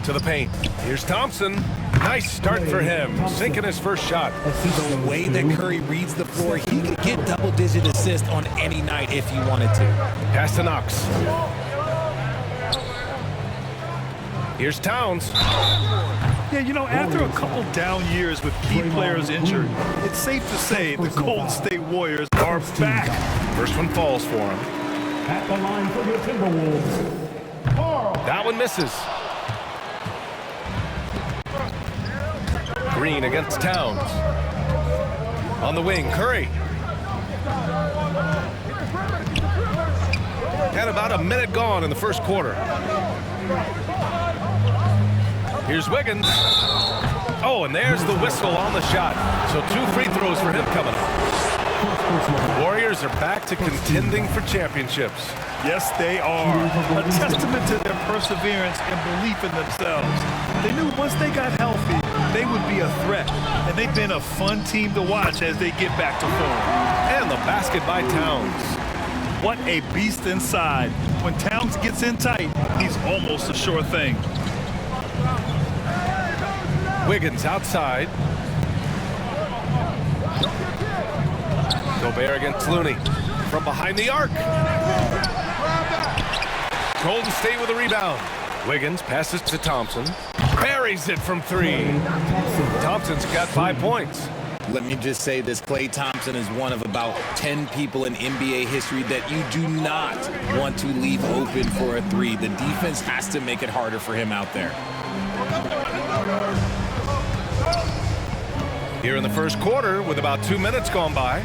To the paint. Here's Thompson. Nice start for him, sinking his first shot. The way that Curry reads the floor, he could get double-digit assists on any night if he wanted to. Pass to Knox. Here's Towns. Yeah, you know, after a couple down years with key players injured, it's safe to say the Golden State Warriors are back. First one falls for him. At the line for the Timberwolves. That one misses. Green against Towns. On the wing, Curry. And about a minute gone in the first quarter. Here's Wiggins. Oh, and there's the whistle on the shot. So 2 free throws for him coming up. Warriors are back to contending for championships. Yes, they are. A testament to their perseverance and belief in themselves. They knew once they got healthy, they would be a threat. And they've been a fun team to watch as they get back to form. And the basket by Towns. What a beast inside. When Towns gets in tight, he's almost a sure thing. Wiggins outside. Gobert against Looney. From behind the arc. Golden State with a rebound. Wiggins passes to Thompson. Buries it from 3. Thompson's got 5 points. Let me just say this, Klay Thompson is one of about 10 people in NBA history that you do not want to leave open for a 3. The defense has to make it harder for him out there. Here in the first quarter with about 2 minutes gone by.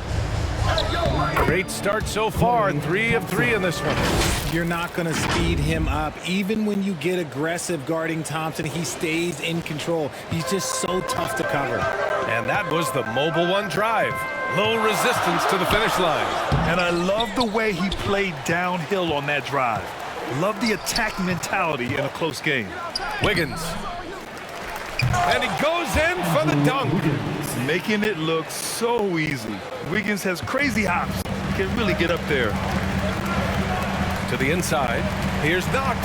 Great start so far, 3 of 3 in this one. You're not going to speed him up. Even when you get aggressive guarding Thompson, he stays in control. He's just so tough to cover. And that was the mobile 1 drive. Low resistance to the finish line. And I love the way he played downhill on that drive. Love the attack mentality in a close game. Wiggins. And he goes in for the dunk. Making it look so easy. Wiggins has crazy hops. He can really get up there. To the inside. Here's Knox.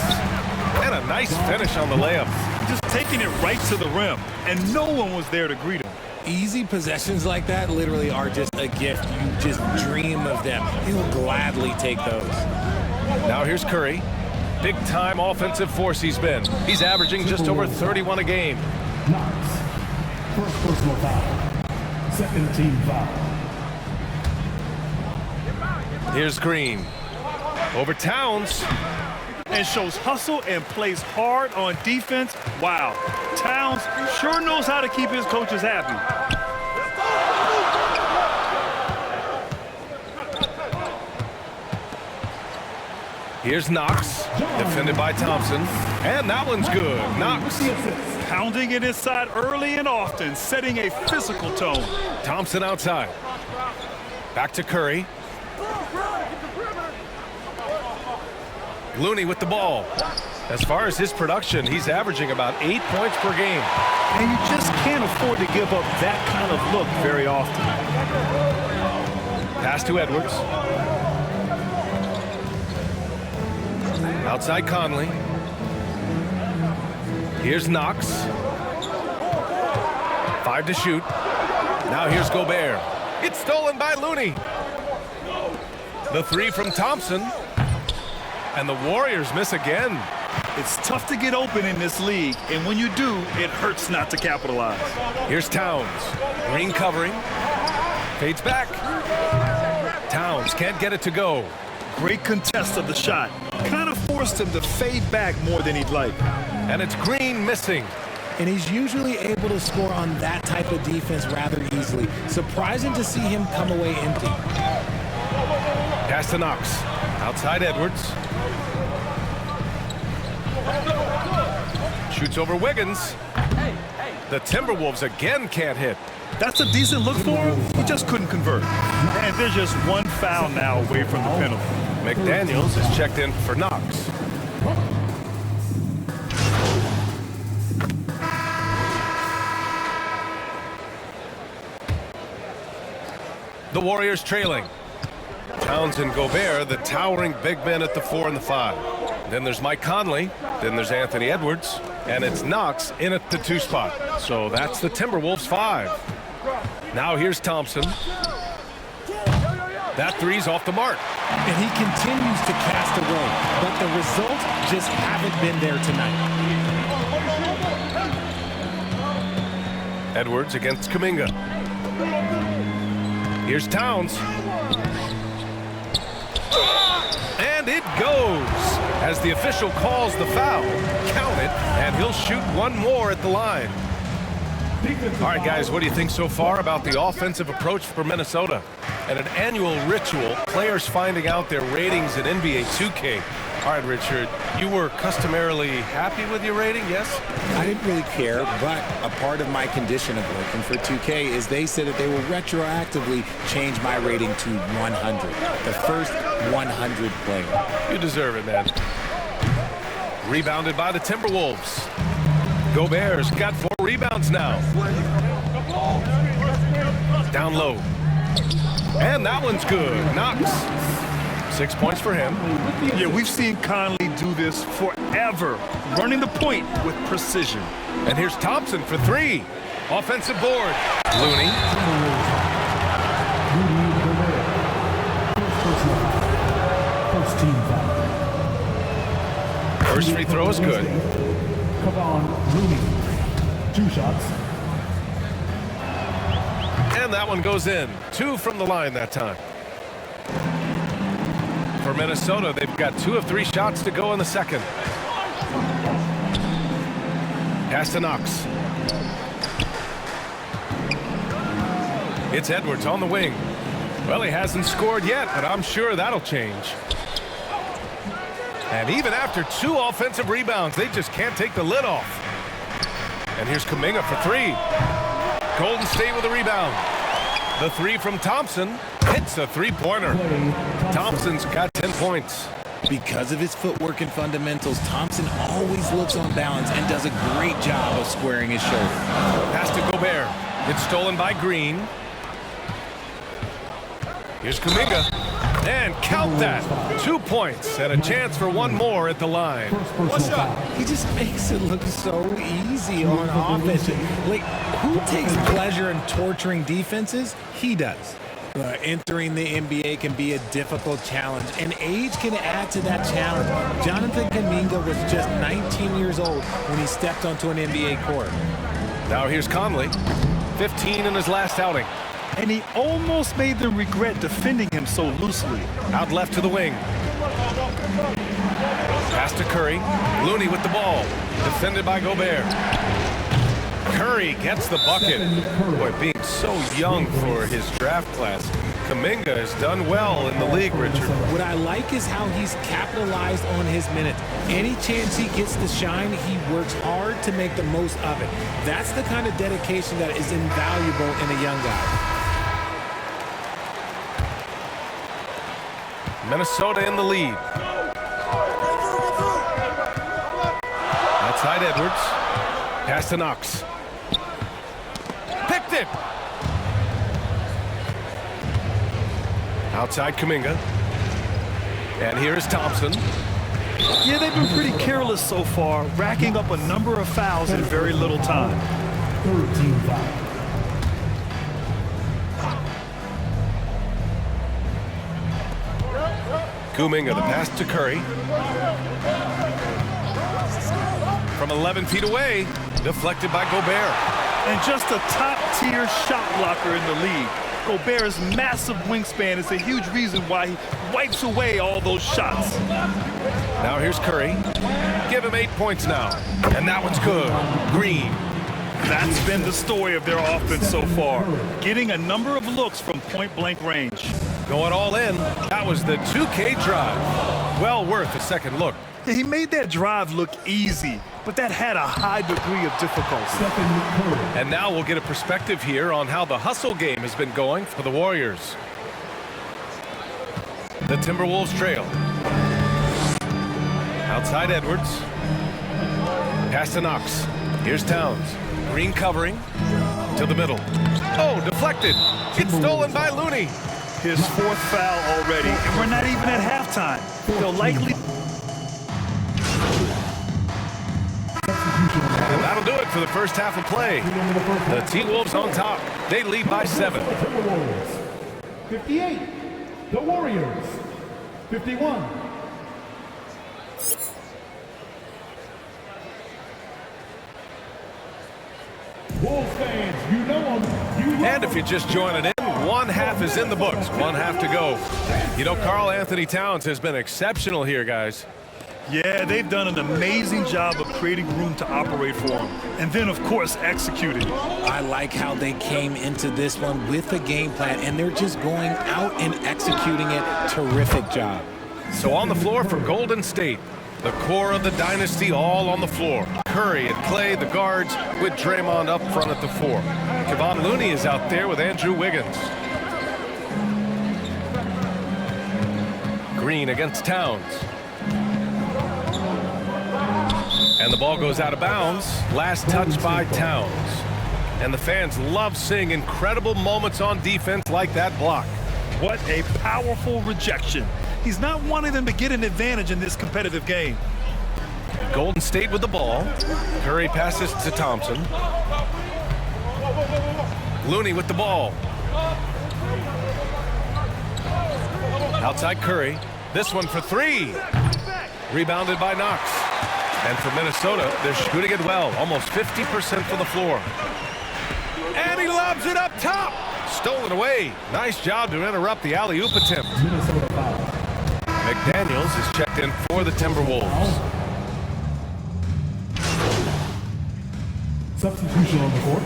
And a nice finish on the layup. Just taking it right to the rim. And no one was there to greet him. Easy possessions like that literally are just a gift. You just dream of them. He'll gladly take those. Now here's Curry. Big time offensive force he's been. He's averaging just over 31 a game. Knox. First personal foul. Second team foul. Here's Green. Over Towns. And shows hustle and plays hard on defense. Wow. Towns sure knows how to keep his coaches happy. Here's Knox, defended by Thompson. And that one's good. Knox. Pounding it inside early and often, setting a physical tone. Thompson outside. Back to Curry. Looney with the ball. As far as his production, he's averaging about 8 points per game. And you just can't afford to give up that kind of look very often. Pass to Edwards. Outside Conley. Here's Knox. 5 to shoot. Now here's Gobert. It's stolen by Looney. The 3 from Thompson. And the Warriors miss again. It's tough to get open in this league, and when you do, it hurts not to capitalize. Here's Towns. Green covering. Fades back. Towns can't get it to go. Great contest of the shot. Kind of forced him to fade back more than he'd like. And it's Green missing. and he's usually able to score on that type of defense rather easily. Surprising to see him come away empty. Pass to Knox. Outside Edwards. Shoots over Wiggins. The Timberwolves again can't hit. That's a decent look for him. He just couldn't convert. And there's just one foul now away from the penalty. McDaniels is checked in for Knox. The Warriors trailing. Towns and Gobert, the towering big men at the 4 and the 5. Then there's Mike Conley. Then there's Anthony Edwards. And it's Knox in at the 2 spot. So that's the Timberwolves 5. Now here's Thompson. That three's off the mark. And he continues to cast away, but the results just haven't been there tonight. Edwards against Kuminga. Here's Towns. And it goes as the official calls the foul. Count it, and he'll shoot one more at the line. All right, guys, what do you think so far about the offensive approach for Minnesota? And an annual ritual, players finding out their ratings in NBA 2K. All right, Richard, you were customarily happy with your rating, yes? I didn't really care, but a part of my condition of working for 2K is they said that they will retroactively change my rating to 100, the first 100 player. You deserve it, man. Rebounded by the Timberwolves. Gobert's got 4 rebounds now. Down low. And that one's good. Knox. 6 points for him. Yeah, we've seen Conley do this forever, running the point with precision. And here's Thompson for 3. Offensive board. Looney. First team foul. First free throw is good. Come on, Looney. 2 shots. And that one goes in. 2 from the line that time. For Minnesota, they've got 2 of 3 shots to go in the second. Pass to Knox. It's Edwards on the wing. Well, he hasn't scored yet, but I'm sure that'll change. And even after 2 offensive rebounds, they just can't take the lid off. And here's Kuminga for 3. Golden State with a rebound. The 3 from Thompson hits a 3-pointer. Thompson's got 10 points. Because of his footwork and fundamentals, Thompson always looks on balance and does a great job of squaring his shoulder. Pass to Gobert. It's stolen by Green. Here's Kuminga. And count that. 2 points and a chance for 1 more at the line. What's up? He just makes it look so easy on offense. Like, who takes pleasure in torturing defenses? He does. Entering the NBA can be a difficult challenge, and age can add to that challenge. Jonathan Kuminga was just 19 years old when he stepped onto an NBA court. Now here's Conley. 15 in his last outing. And he almost made them regret defending him so loosely. Out left to the wing. Pass to Curry. Looney with the ball. Defended by Gobert. Curry gets the bucket. Boy, being so young for his draft class, Kuminga has done well in the league, Richard. What I like is how he's capitalized on his minutes. Any chance he gets to shine, he works hard to make the most of it. That's the kind of dedication that is invaluable in a young guy. Minnesota in the lead. Outside Edwards. Pass to Knox. Picked it. Outside Kuminga. And here's Thompson. Yeah, they've been pretty careless so far, racking up a number of fouls in very little time. 13 fouls. Kuminga, the pass to Curry. From 11 feet away, deflected by Gobert. And just a top-tier shot blocker in the league. Gobert's massive wingspan is a huge reason why he wipes away all those shots. Now here's Curry. Give him 8 points now. And that one's good. Green. That's been the story of their offense so far, getting a number of looks from point-blank range. Going all in. That was the 2K drive. Well worth a second look. Yeah, he made that drive look easy, but that had a high degree of difficulty. And now we'll get a perspective here on how the hustle game has been going for the Warriors. The Timberwolves trail. Outside Edwards. Pass to Knox. Here's Towns. Green covering to the middle. Oh, deflected. It's stolen by Looney. His 4th foul already, and we're not even at halftime. They'll likely... And that'll do it for the first half of play. The T-Wolves on top. They lead by 7. 58. The Warriors. 51. Wolves fans, you know them. And if you're just joining in, one half is in the books. One half to go. You know, Karl Anthony Towns has been exceptional here, guys. Yeah, they've done an amazing job of creating room to operate for him. And then, of course, executing. I like how they came into this one with a game plan, and they're just going out and executing it. Terrific job. So on the floor for Golden State. The core of the dynasty all on the floor. Curry and Clay, the guards, with Draymond up front at the 4. Kevon Looney is out there with Andrew Wiggins. Green against Towns. And the ball goes out of bounds. Last touch by Towns. And the fans love seeing incredible moments on defense like that block. What a powerful rejection. He's not wanting them to get an advantage in this competitive game. Golden State with the ball. Curry passes to Thompson. Looney with the ball. Outside Curry. This one for 3. Rebounded by Knox. And for Minnesota, they're shooting it well. Almost 50% from the floor. And he lobs it up top. Stolen away. Nice job to interrupt the alley-oop attempt. McDaniels is checked in for the Timberwolves. Substitution on the court.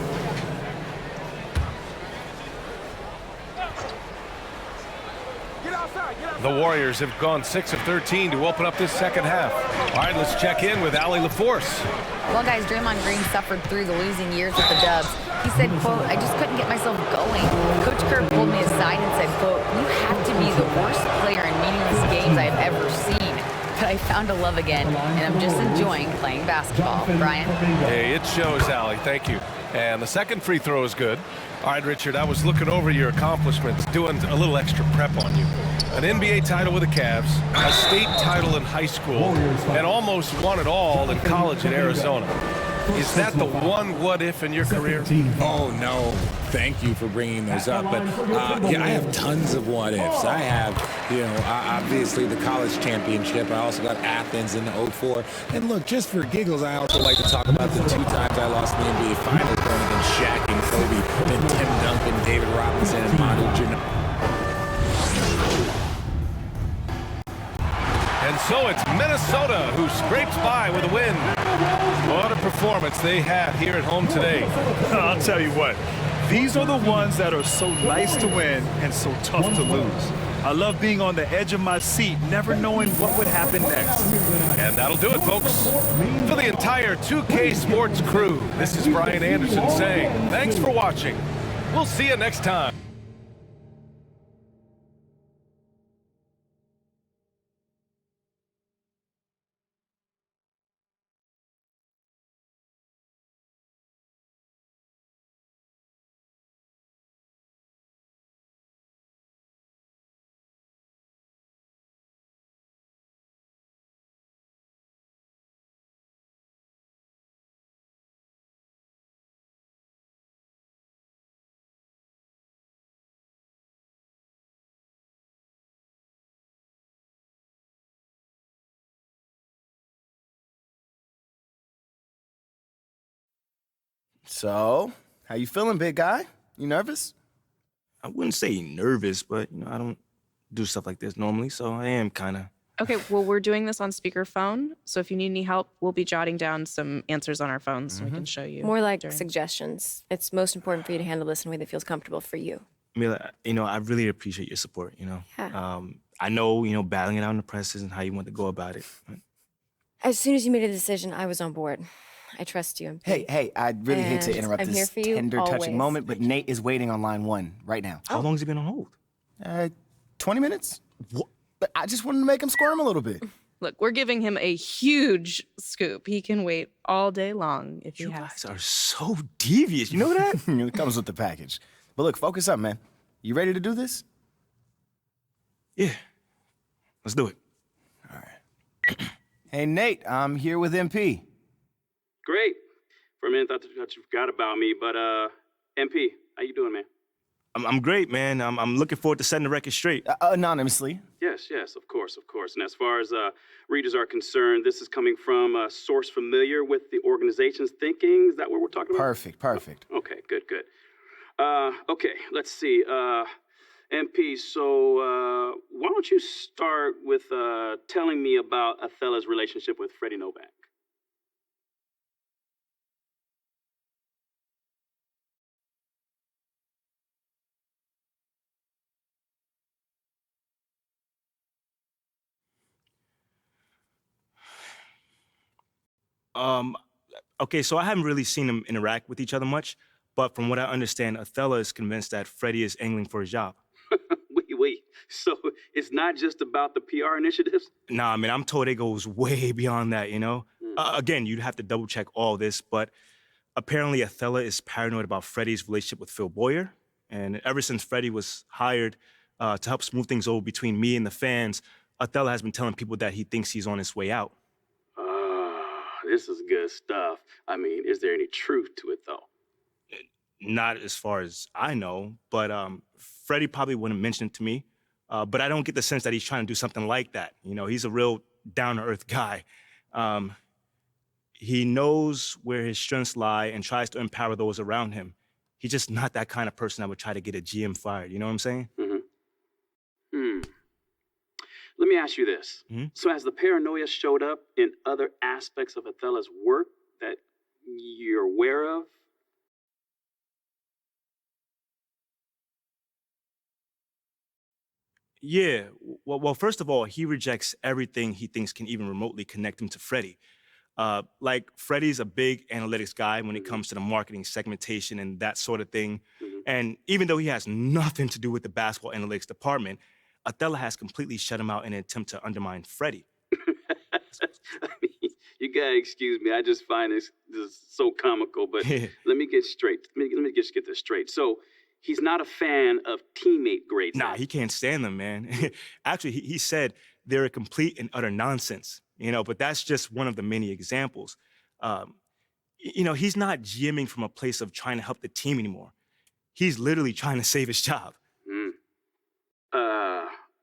The Warriors have gone 6 of 13 to open up this second half. All right, let's check in with Allie LaForce. Well, guys, Draymond Green suffered through the losing years with the Dubs. He said, quote, "I just couldn't get myself going." Coach Kerr pulled me aside and said, quote, "You have to be the worst player in meaningless games I've ever seen. But I found a love again, and I'm just enjoying playing basketball." Brian? Hey, it shows, Allie. Thank you. And the second free throw is good. All right, Richard, I was looking over your accomplishments, doing a little extra prep on you. An NBA title with the Cavs, a state title in high school, and almost won it all in college at Arizona. Is that the one what-if in your career? Oh, no. Thank you for bringing those up. But, yeah, I have tons of what-ifs. I have, obviously the college championship. I also got Athens in the 04. And, look, just for giggles, I also like to talk about the 2 times I lost in the NBA Finals going against Shaq and Kobe, then Tim Duncan, David Robinson, and Manu Ginobili. And so it's Minnesota who scrapes by with a win. What a performance they had here at home today. I'll tell you what, these are the ones that are so nice to win and so tough to lose. I love being on the edge of my seat, never knowing what would happen next. And that'll do it, folks. For the entire 2K Sports crew, this is Brian Anderson saying thanks for watching. We'll see you next time. So, how you feeling, big guy? You nervous? I wouldn't say nervous, but, you know, I don't do stuff like this normally, so I am kind of. Okay, well, we're doing this on speakerphone, so if you need any help, we'll be jotting down some answers on our phones so we can show you. More like suggestions. It's most important for you to handle this in a way that feels comfortable for you. Mila, you know, I really appreciate your support, you know. Yeah. I know, you know, battling it out in the press isn't how you want to go about it. As soon as you made a decision, I was on board. I trust you. Hey, I really hate to And interrupt I'm here this for you tender, always. touching moment, but Nate is waiting on line 1 right now. How long has he been on hold? 20 minutes. What? But I just wanted to make him squirm a little bit. Look, we're giving him a huge scoop. He can wait all day long if he has. You guys are so devious. You know that? It comes with the package. But look, focus up, man. You ready to do this? Yeah. Let's do it. All right. Hey, Nate, I'm here with MP. Great. For a minute, I thought you forgot about me, but MP, how you doing, man? I'm great, man. I'm looking forward to setting the record straight. Anonymously. Yes, of course. And as far as readers are concerned, this is coming from a source familiar with the organization's thinking. Is that what we're talking about? Perfect. Okay, good. Okay, let's see. MP, so why don't you start with telling me about Othello's relationship with Freddie Novak? Okay, so I haven't really seen them interact with each other much, but from what I understand, Othello is convinced that Freddie is angling for his job. Wait. So it's not just about the PR initiatives? Nah, man, I'm told it goes way beyond that, you know? Again, you'd have to double check all this, but apparently Othello is paranoid about Freddie's relationship with Phil Boyer. And ever since Freddie was hired to help smooth things over between me and the fans, Othello has been telling people that he thinks he's on his way out. This is good stuff. I mean, is there any truth to it, though? Not as far as I know, but Freddie probably wouldn't mention it to me. But I don't get the sense that he's trying to do something like that. You know, he's a real down-to-earth guy. He knows where his strengths lie and tries to empower those around him. He's just not that kind of person that would try to get a GM fired. You know what I'm saying? Let me ask you this. So has the paranoia showed up in other aspects of Othello's work that you're aware of? Yeah. Well, first of all, he rejects everything he thinks can even remotely connect him to Freddie. Like, Freddie's a big analytics guy when it comes to the marketing segmentation and that sort of thing. And even though he has nothing to do with the basketball analytics department, Othello has completely shut him out in an attempt to undermine Freddie. I mean, you gotta excuse me. I just find this so comical. But let me get straight. Let me just get this straight. So he's not a fan of teammate grades. Nah, he can't stand them, man. Actually, he said they're a complete and utter nonsense. You know, but that's just one of the many examples. You know, he's not GMing from a place of trying to help the team anymore. He's literally trying to save his job.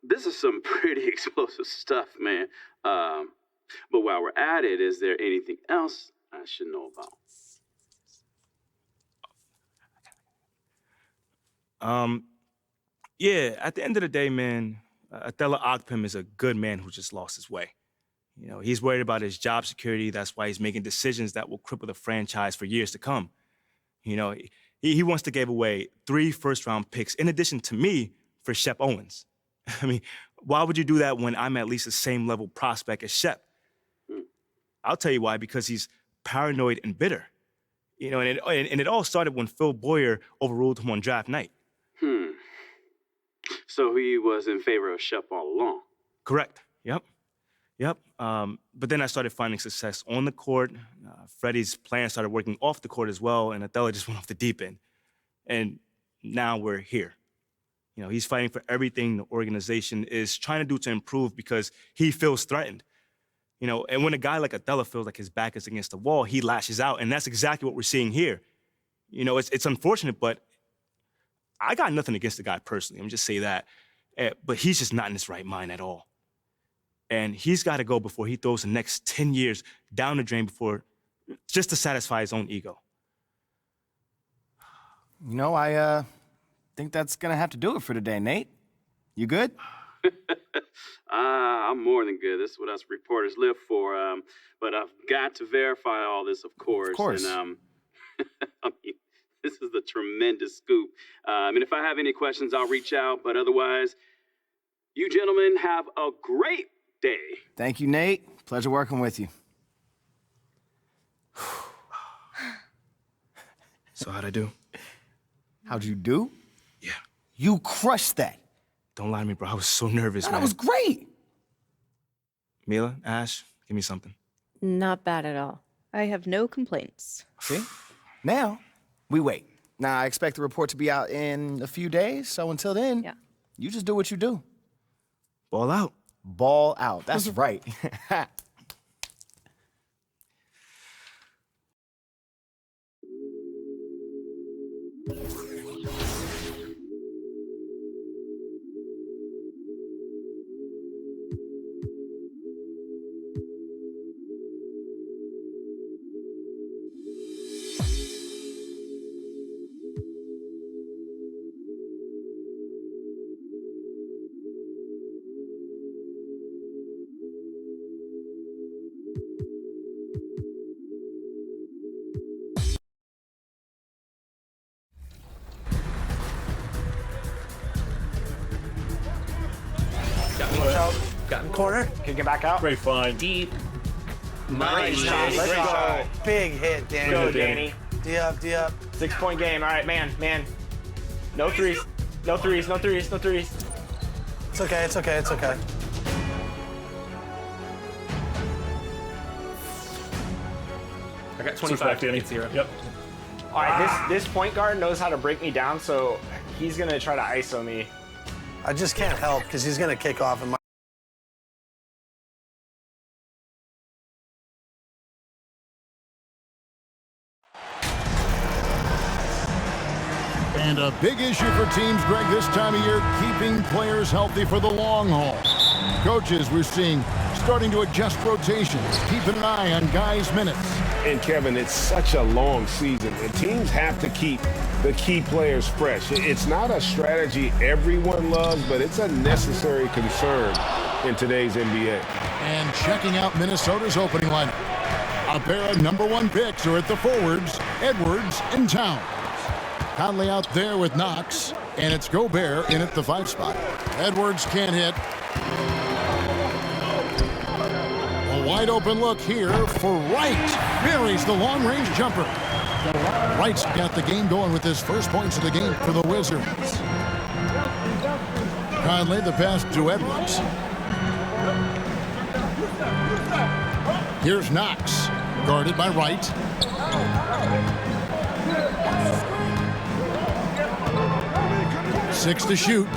This is some pretty explosive stuff, man. But while we're at it, is there anything else I should know about? Yeah, at the end of the day, man, Othello Ogpim is a good man who just lost his way. You know, he's worried about his job security. That's why he's making decisions that will cripple the franchise for years to come. You know, he wants to give away 3 first-round picks in addition to me for Shep Owens. I mean, why would you do that when I'm at least the same level prospect as Shep? I'll tell you why, because he's paranoid and bitter. You know, and it all started when Phil Boyer overruled him on draft night. So he was in favor of Shep all along? Correct. Yep. But then I started finding success on the court. Freddie's plan started working off the court as well, and Othello just went off the deep end. And now we're here. You know, he's fighting for everything the organization is trying to do to improve because he feels threatened. You know, and when a guy like Othello feels like his back is against the wall, he lashes out, and that's exactly what we're seeing here. You know, it's unfortunate, but I got nothing against the guy personally. Let me just say that. But he's just not in his right mind at all. And he's got to go before he throws the next 10 years down the drain just to satisfy his own ego. You know, I think that's going to have to do it for today, Nate. You good? I'm more than good. This is what us reporters live for. But I've got to verify all this, of course. Of course. And, I mean, this is a tremendous scoop. And if I have any questions, I'll reach out. But otherwise, you gentlemen have a great day. Thank you, Nate. Pleasure working with you. So how'd I do? How'd you do? Yeah. You crushed that. Don't lie to me, bro. I was so nervous, man. That was great. Mila, Ash, give me something. Not bad at all. I have no complaints. See? Now, we wait. Now, I expect the report to be out in a few days, so until then, you just do what you do. Ball out. Ball out. That's right. Got in corner. Can get back out. Great find. Deep. Nice. Let's Great go. shot. Big hit, Danny. Go, Danny. D up, D up. 6-point game. All right, man. No threes. No threes. It's okay, it's okay, it's okay. I got Switch back, Danny. 0. Yep. All right, this point guard knows how to break me down, so he's gonna try to ISO me. I just can't help because he's gonna kick off in my. And a big issue for teams, Greg, this time of year, keeping players healthy for the long haul. Coaches, we're seeing, starting to adjust rotations, keeping an eye on guys' minutes. And Kevin, it's such a long season, and teams have to keep the key players fresh. It's not a strategy everyone loves, but it's a necessary concern in today's NBA. And checking out Minnesota's opening lineup. A pair of #1 picks are at the forwards, Edwards and Towns. Conley out there with Knox, and it's Gobert in at the 5 spot. Edwards can't hit. A wide open look here for Wright. Buries the long-range jumper. Wright's got the game going with his first points of the game for the Wizards. Conley the pass to Edwards. Here's Knox, guarded by Wright. 6 to shoot.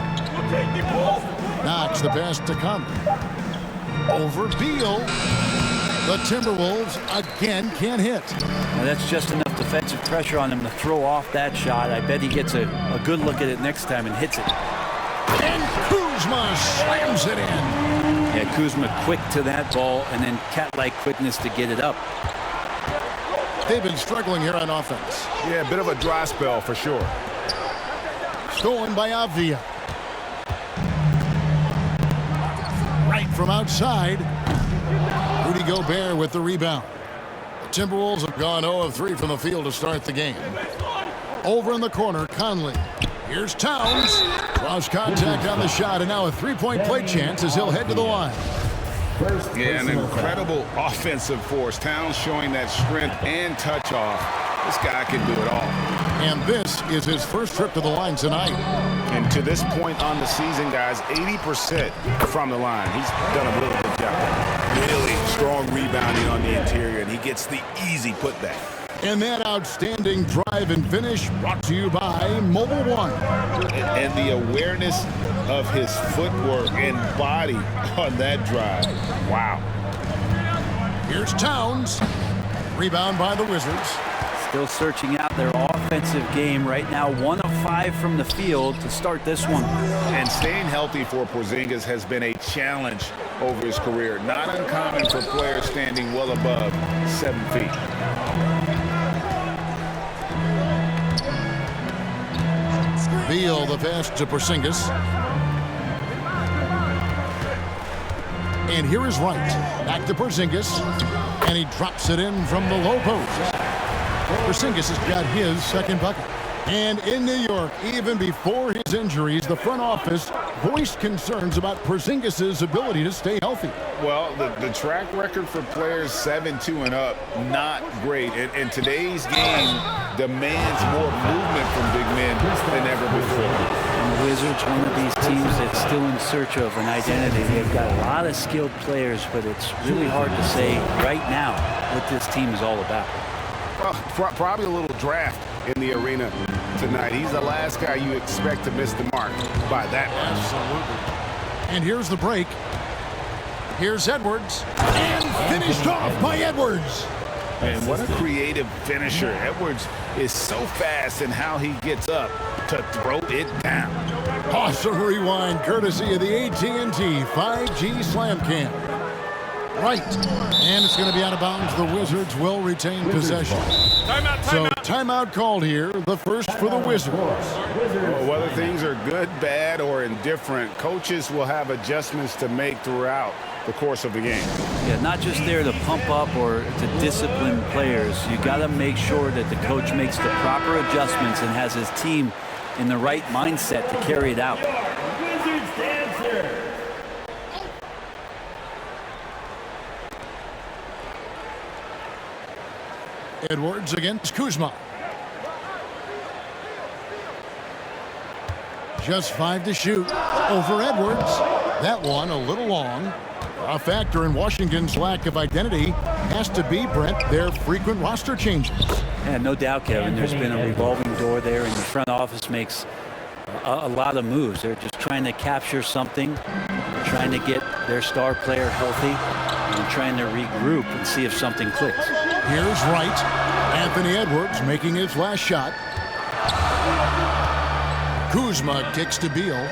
Knox the pass to Conley. Over Beal. The Timberwolves again can't hit. Well, that's just enough defensive pressure on him to throw off that shot. I bet he gets a good look at it next time and hits it. And Kuzma slams it in. Yeah, Kuzma quick to that ball and then cat-like quickness to get it up. They've been struggling here on offense. Yeah, a bit of a dry spell for sure. Stolen by Avdia. Right from outside. Rudy Gobert with the rebound. The Timberwolves have gone 0 of 3 from the field to start the game. Over in the corner, Conley. Here's Towns. Lost contact on the shot, and now a 3-point play chance as he'll head to the line. Yeah, an incredible offensive force. Towns showing that strength and touch off. This guy can do it all. And this is his first trip to the line tonight. And to this point on the season, guys, 80% from the line. He's done a really good job. Really strong rebounding on the interior, and he gets the easy putback. And that outstanding drive and finish brought to you by Mobile One. And the awareness of his footwork and body on that drive. Wow. Here's Towns. Rebound by the Wizards. Still searching out their offensive game right now. 1 of 5 from the field to start this one. And staying healthy for Porzingis has been a challenge over his career. Not uncommon for players standing well above 7 feet. Beal the pass to Porzingis. And here is Wright. Back to Porzingis. And he drops it in from the low post. Porzingis has got his second bucket. And in New York, even before his injuries, the front office voiced concerns about Porzingis' ability to stay healthy. Well, the track record for players 7-2 and up, not great. And today's game demands more movement from big men than ever before. And the Wizards, one of these teams that's still in search of an identity. They've got a lot of skilled players, but it's really hard to say right now what this team is all about. Well, probably a little draft in the arena tonight. He's the last guy you expect to miss the mark by that much. Absolutely. And here's the break. Here's Edwards. And finished off by Edwards. And what a creative finisher. Edwards is so fast in how he gets up to throw it down. Awesome rewind courtesy of the AT&T 5G Slam Cam. Right. And it's going to be out of bounds. The Wizards will retain possession. Timeout. So timeout called here. The first for the Wizards. Well, whether things are good, bad, or indifferent, coaches will have adjustments to make throughout the course of the game. Yeah, not just there to pump up or to discipline players. You got to make sure that the coach makes the proper adjustments and has his team in the right mindset to carry it out. Wizards dancer. Edwards against Kuzma. Just 5 to shoot over Edwards. That one a little long. A factor in Washington's lack of identity has to be, Brent, their frequent roster changes. Yeah, no doubt, Kevin. There's been a revolving door there, and the front office makes a lot of moves. They're just trying to capture something, trying to get their star player healthy, and trying to regroup and see if something clicks. Here's Wright. Anthony Edwards making his last shot. Kuzma kicks to Beal.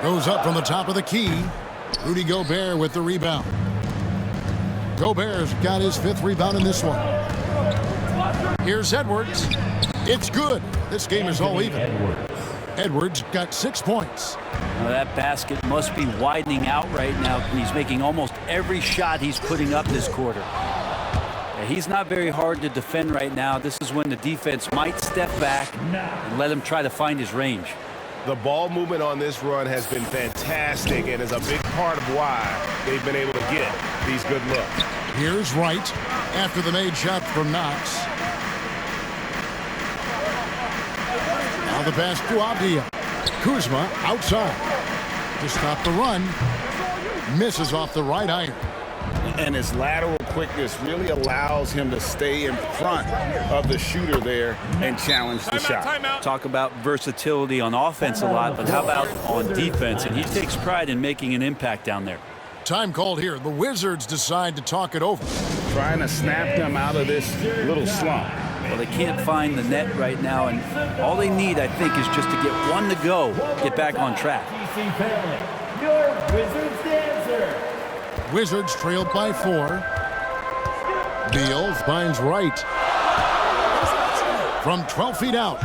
Goes up from the top of the key. Rudy Gobert with the rebound. Gobert's got his 5th rebound in this one. Here's Edwards. It's good. This game is all even. Edwards got 6 points. Now that basket must be widening out right now. He's making almost every shot he's putting up this quarter. Yeah, he's not very hard to defend right now. This is when the defense might step back and let him try to find his range. The ball movement on this run has been fantastic and is a big part of why they've been able to get these good looks. Here's Wright after the made shot from Knox. Now the pass to Abdia. Kuzma outside to stop the run. Misses off the right iron. And his lateral quickness really allows him to stay in front of the shooter there and challenge the shot. Talk about versatility on offense a lot, but how about on defense? And he takes pride in making an impact down there. Time called here. The Wizards decide to talk it over. Trying to snap them out of this little slump. Well, they can't find the net right now, and all they need, I think, is just to get one to go, get back on track. Your Wizards dancer. Wizards trailed by 4. Beal finds Wright. From 12 feet out.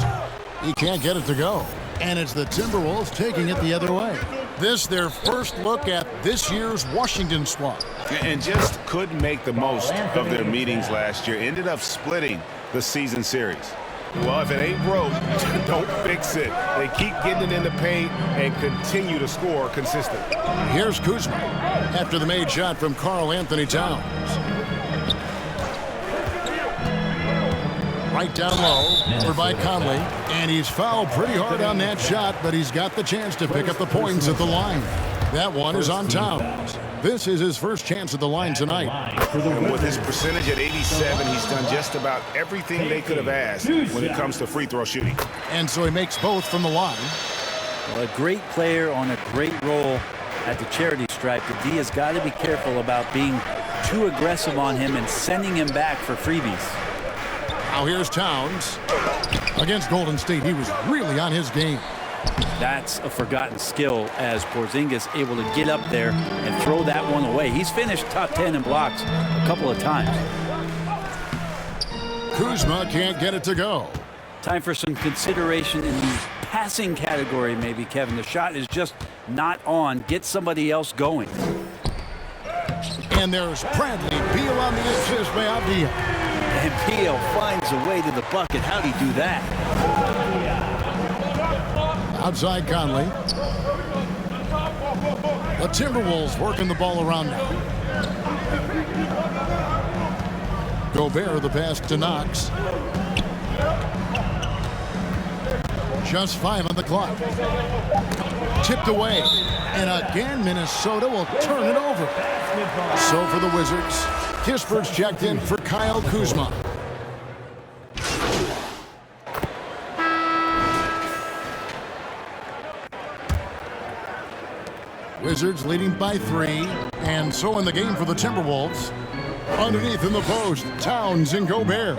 He can't get it to go. And it's the Timberwolves taking it the other way. This their first look at this year's Washington squad. And just couldn't make the most of their meetings last year. Ended up splitting the season series. Well, if it ain't broke, don't fix it. They keep getting it in the paint and continue to score consistently. Here's Kuzma after the made shot from Karl Anthony Towns. Right down low, over by Conley. And he's fouled pretty hard on that shot, but he's got the chance to pick up the points at the line. That one is on Towns. This is his first chance at the line tonight. And with his percentage at 87, he's done just about everything they could have asked when it comes to free throw shooting. And so he makes both from the line. Well, a great player on a great role at the charity stripe. The D has got to be careful about being too aggressive on him and sending him back for freebies. Now here's Towns. Against Golden State, he was really on his game. That's a forgotten skill as Porzingis able to get up there and throw that one away. He's finished top 10 in blocks a couple of times. Kuzma can't get it to go. Time for some consideration in the passing category, maybe, Kevin. The shot is just not on. Get somebody else going. And there's Bradley Beal on the assist by Abdia. And Beal finds a way to the bucket. How'd he do that? Outside Conley. The Timberwolves working the ball around now. Gobert the pass to Knox. Just 5 on the clock. Tipped away. And again, Minnesota will turn it over. So for the Wizards, Kispert's checked in for Kyle Kuzma. Wizards leading by 3. And so in the game for the Timberwolves. Underneath in the post, Towns and Gobert.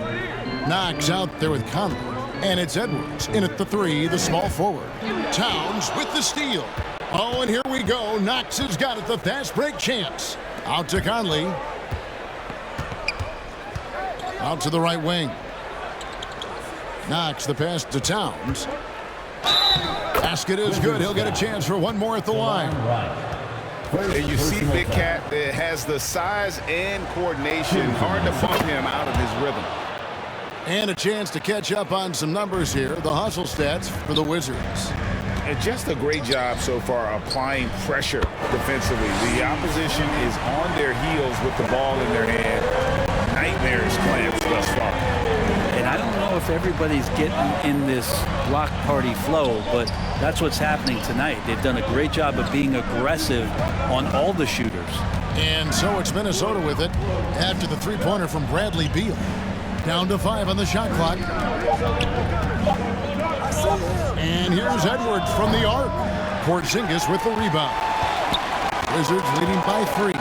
Knox out there with Conley. And it's Edwards in at the 3, the small forward. Towns with the steal. Oh, and here we go. Knox has got it, the fast break chance. Out to Conley. Out to the right wing. Knox the pass to Towns. Basket is good. He'll get a chance for one more at the line. And you see Big Cat that has the size and coordination. Hard to bump him out of his rhythm. And a chance to catch up on some numbers here. The hustle stats for the Wizards. And just a great job so far applying pressure defensively. The opposition is on their heels with the ball in their hand. Nightmarish plans thus far. And I don't know if everybody's getting in this block party flow, but that's what's happening tonight. They've done a great job of being aggressive on all the shooters. And so it's Minnesota with it after the three-pointer from Bradley Beal. Down to 5 on the shot clock. And here's Edwards from the arc. Porzingis with the rebound. Wizards leading by 3.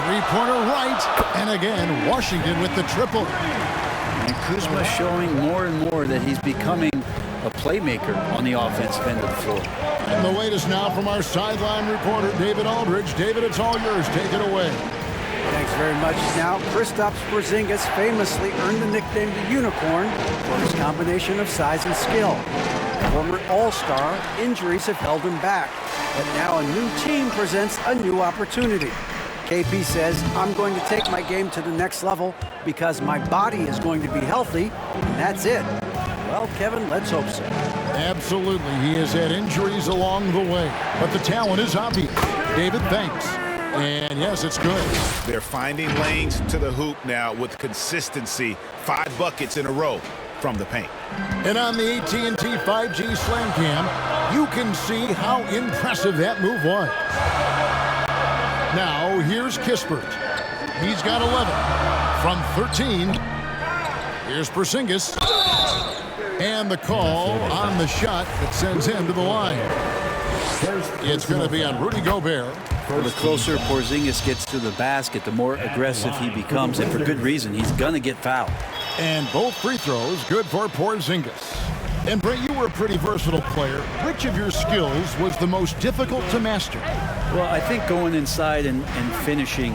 Three-pointer right. And again, Washington with the triple. And Kuzma showing more and more that he's becoming a playmaker on the offensive end of the floor. And the latest now from our sideline reporter, David Aldridge. David, it's all yours. Take it away. Thanks very much. Now, Kristaps Porzingis famously earned the nickname the Unicorn for his combination of size and skill. Former All-Star, injuries have held him back. But now a new team presents a new opportunity. KP says, I'm going to take my game to the next level because my body is going to be healthy, and that's it. Well, Kevin, let's hope so. Absolutely. He has had injuries along the way, but the talent is obvious. David, thanks. And yes, it's good. They're finding lanes to the hoop now with consistency. 5 buckets in a row from the paint. And on the AT&T 5G Slam Cam, you can see how impressive that move was. Now, here's Kispert. He's got 11 from 13. Here's Porzingis. And the call on the shot that sends him to the line. It's going to be on Rudy Gobert. The closer Porzingis gets to the basket, the more aggressive he becomes, and for good reason. He's going to get fouled. And both free throws good for Porzingis. And Brett, you were a pretty versatile player. Which of your skills was the most difficult to master? Well, I think going inside and finishing,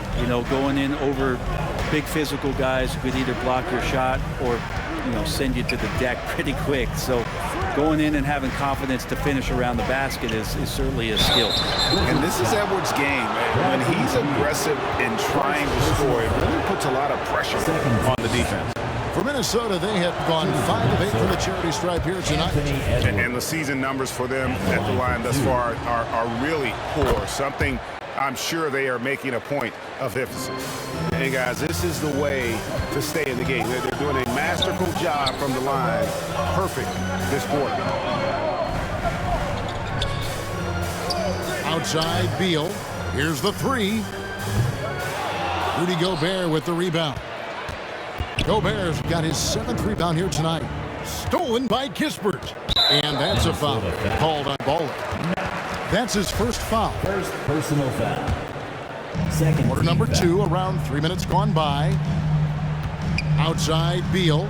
going in over big physical guys who could either block your shot or, send you to the deck pretty quick. So going in and having confidence to finish around the basket is certainly a skill. And this is Edwards' game. When he's aggressive and trying to score, it really puts a lot of pressure on the defense. For Minnesota, they have gone 5 of 8 from the charity stripe here tonight. And the season numbers for them at the line thus far are really poor. Something I'm sure they are making a point of emphasis. Hey, guys, this is the way to stay in the game. They're doing a masterful job from the line. Perfect this quarter. Outside, Beal. Here's the 3. Rudy Gobert with the rebound. Gobert's got his 7th rebound here tonight. Stolen by Kispert. And that's a foul called on Ball. That's his first foul. First personal foul. Second. Quarter number 2, around 3 minutes gone by. Outside, Beal.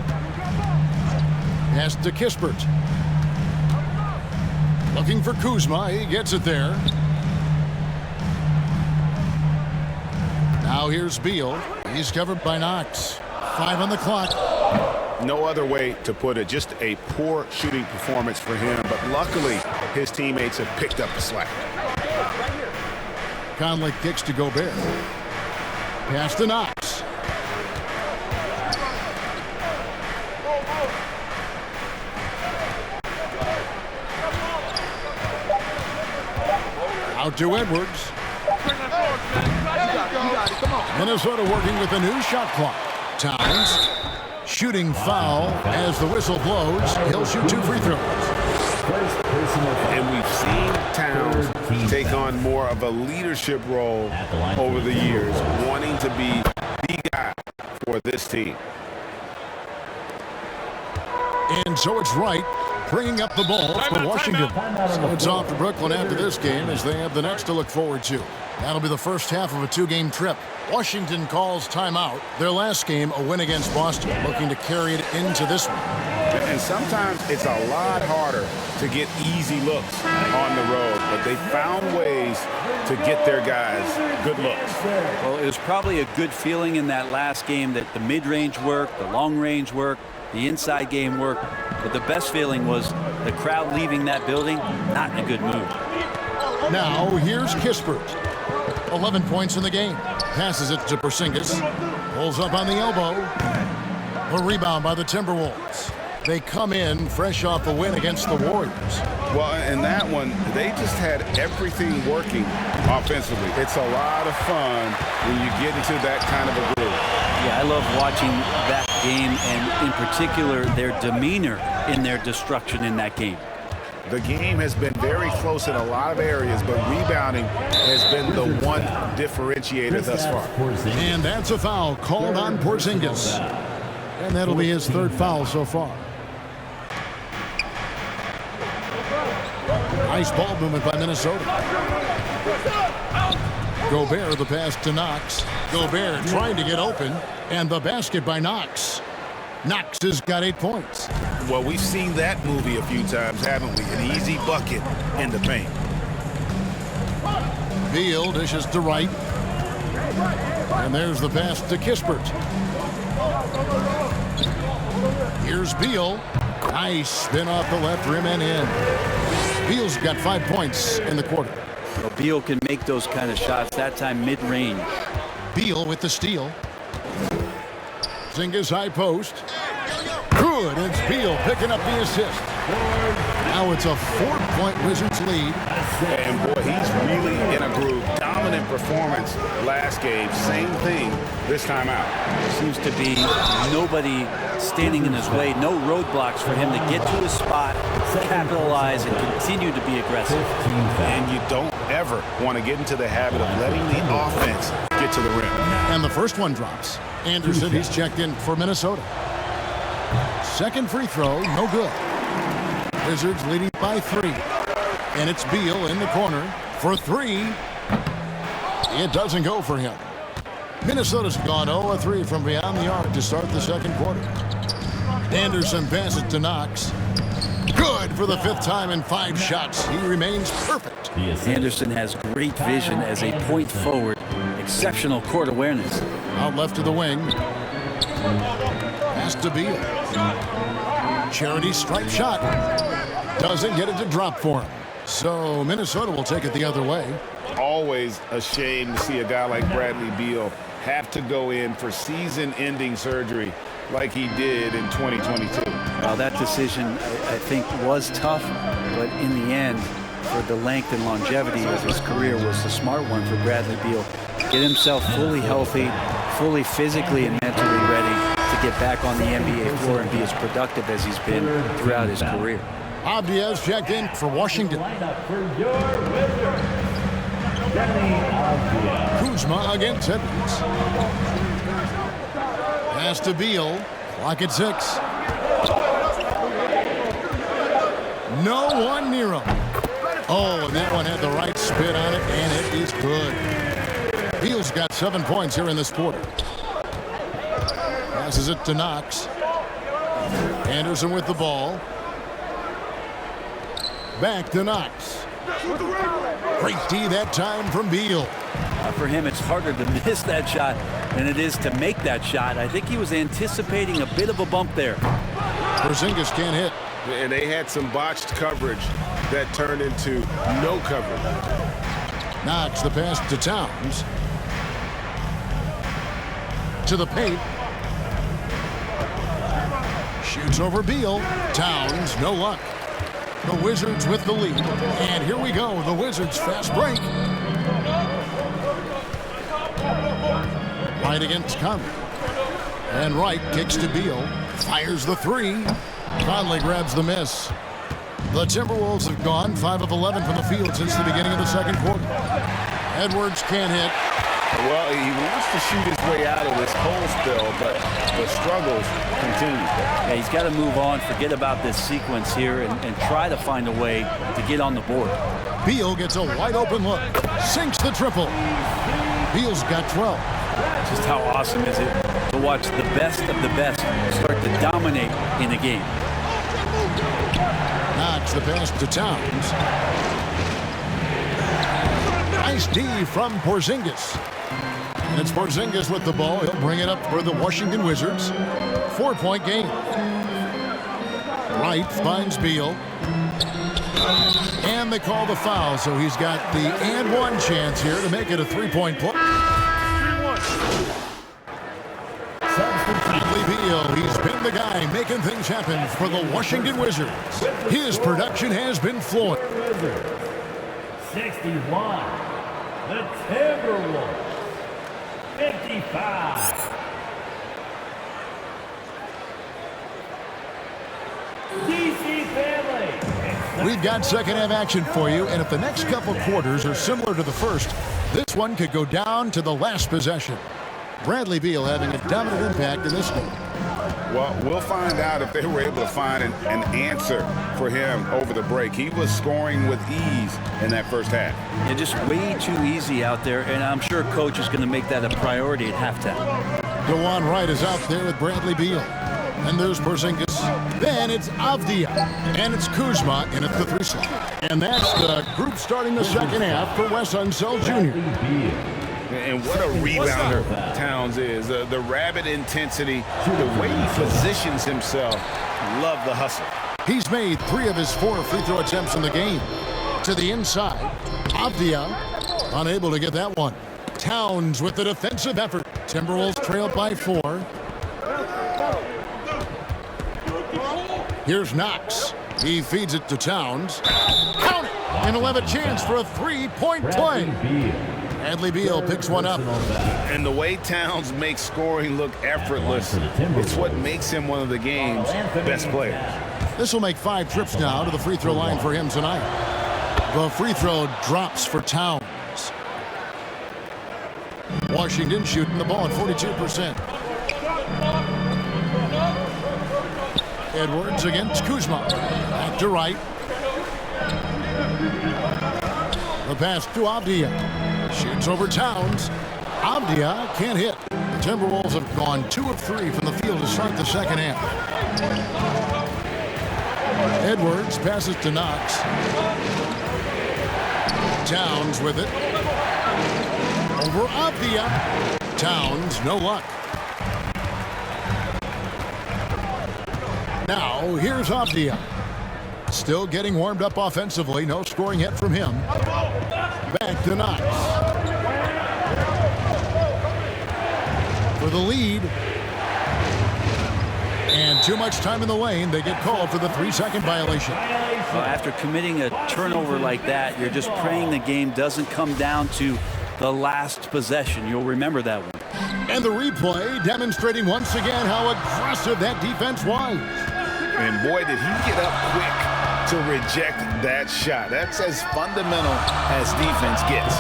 Pass to Kispert. Looking for Kuzma. He gets it there. Now here's Beal. He's covered by Knox. 5 on the clock. No other way to put it. Just a poor shooting performance for him. But luckily, his teammates have picked up the slack. Conley kicks to Gobert. Pass to Knox. Out to Edwards. Minnesota working with a new shot clock. Towns shooting foul as the whistle blows. He'll shoot 2 free throws. And we've seen Towns take on more of a leadership role over the years, wanting to be the guy for this team. And so it's Wright bringing up the ball for Washington. So it's off to Brooklyn after this game as they have the next to look forward to. That'll be the first half of a 2-game trip. Washington calls timeout. Their last game, a win against Boston, looking to carry it into this one. And sometimes it's a lot harder to get easy looks on the road, but they found ways to get their guys good looks. Well, it was probably a good feeling in that last game that the mid-range worked, the long-range worked, the inside game worked, but the best feeling was the crowd leaving that building not in a good mood. Now here's Kispert. 11 points in the game. Passes it to Porzingis. Pulls up on the elbow. A rebound by the Timberwolves. They come in fresh off a win against the Warriors. Well, in that one, they just had everything working offensively. It's a lot of fun when you get into that kind of a groove. Yeah, I love watching that game, and in particular, their demeanor in their destruction in that game. The game has been very close in a lot of areas, but rebounding has been the one differentiator thus far. And that's a foul called on Porzingis. And that'll be his 3rd foul so far. Nice ball movement by Minnesota. Gobert, the pass to Knox. Gobert trying to get open, and the basket by Knox. Knox has got 8 points. Well, we've seen that movie a few times, haven't we? An easy bucket in the paint. Beal dishes to Wright. And there's the pass to Kispert. Here's Beal. Nice spin off the left rim and in. Beal's got 5 points in the quarter. Well, Beal can make those kind of shots, that time mid-range. Beal with the steal. Porzingis high post. Good. It's Beal picking up the assist. Now it's a 4-point Wizards lead. And boy, he's really in a groove. Dominant performance last game. Same thing this time out. Seems to be nobody standing in his way. No roadblocks for him to get to his spot, capitalize, and continue to be aggressive. And you don't ever want to get into the habit of letting the offense get to the rim. And the first one drops. Anderson, he's checked in for Minnesota. Second free throw, no good. Wizards leading by 3. And it's Beal in the corner for 3. It doesn't go for him. Minnesota's gone 0-3 from beyond the arc to start the second quarter. Anderson passes to Knox. Good for the 5th time in 5 shots. He remains perfect. Anderson has great vision as a point forward. Exceptional court awareness. Out left to the wing. Pass to Beal. Charity stripe shot. Doesn't get it to drop for him. So Minnesota will take it the other way. Always a shame to see a guy like Bradley Beal have to go in for season-ending surgery like he did in 2022. Well, that decision, I think, was tough, but in the end, for the length and longevity of his career, was the smart one for Bradley Beal. Get himself fully healthy, fully physically and mentally ready to get back on the NBA floor and be as productive as he's been throughout his career. Abdias checked in for Washington. Kuzma against Edwards. Pass to Beal. Clock at 6. No one near him. Oh, and that one had the right spin on it, and it is good. Beal's got 7 points here in this quarter. Passes it to Knox. Anderson with the ball. Back to Knox. Great D that time from Beal. For him, it's harder to miss that shot than it is to make that shot. I think he was anticipating a bit of a bump there. Porzingis can't hit. And they had some botched coverage that turned into no coverage. Knox the pass to Towns. To the paint. Shoots over Beal. Towns, no luck. The Wizards with the lead. And here we go, the Wizards fast break. Right against Conley. And Wright kicks to Beal. Fires the three. Conley grabs the miss. The Timberwolves have gone 5 of 11 from the field since the beginning of the second quarter. Edwards can't hit. Well, he wants to shoot his way out of this cold spell, but the struggles continue. Yeah, he's got to move on, forget about this sequence here, and try to find a way to get on the board. Beal gets a wide open look. Sinks the triple. Beal's got 12. Just how awesome is it to watch the best of the best start to dominate in a game. Knox the pass to Towns. Nice D from Porzingis. And it's Porzingis with the ball. He'll bring it up for the Washington Wizards. 4-point game. Wright finds Beal. And they call the foul, so he's got the and one chance here to make it a 3-point play. Bradley Beal, he's been the guy making things happen for the Washington Wizards. His production has been flowing. 61. The Timberwolves. 55. DC family. We've got second half action for you, and if the next couple quarters are similar to the first, this one could go down to the last possession. Bradley Beal having a dominant impact in this game. Well, we'll find out if they were able to find an answer for him over the break. He was scoring with ease in that first half. Yeah, just way too easy out there, and I'm sure coach is going to make that a priority at halftime. DeJuan Wright is out there with Bradley Beal. And there's Porzingis. Then it's Avdia. And it's Kuzma in at the 3 slot. And that's the group starting the second half for Wes Unseld Jr. And what a rebounder Towns is. The rapid intensity, the way he positions himself. Love the hustle. He's made 3 of his 4 free throw attempts in the game. To the inside. Avdia unable to get that one. Towns with the defensive effort. Timberwolves trail by 4. Here's Knox. He feeds it to Towns. Count it! And he'll have a chance for a 3-point play. Bradley Beal picks one up. And the way Towns makes scoring look effortless, it's what makes him one of the game's best players. This will make 5 trips now to the free throw line for him tonight. The free throw drops for Towns. Washington shooting the ball at 42%. Edwards against Kuzma. Back to Wright. The pass to Avdia. Shoots over Towns. Avdia can't hit. The Timberwolves have gone 2 of 3 from the field to start the second half. Edwards passes to Knox. Towns with it. Over Avdia. Towns, no luck. Now, here's Avdia. Still getting warmed up offensively. No scoring yet from him. Back to Knox. For the lead. And too much time in the lane. They get called for the 3-second violation. Well, after committing a turnover like that, you're just praying the game doesn't come down to the last possession. You'll remember that one. And the replay demonstrating once again how aggressive that defense was. And boy, did he get up quick to reject that shot. That's as fundamental as defense gets.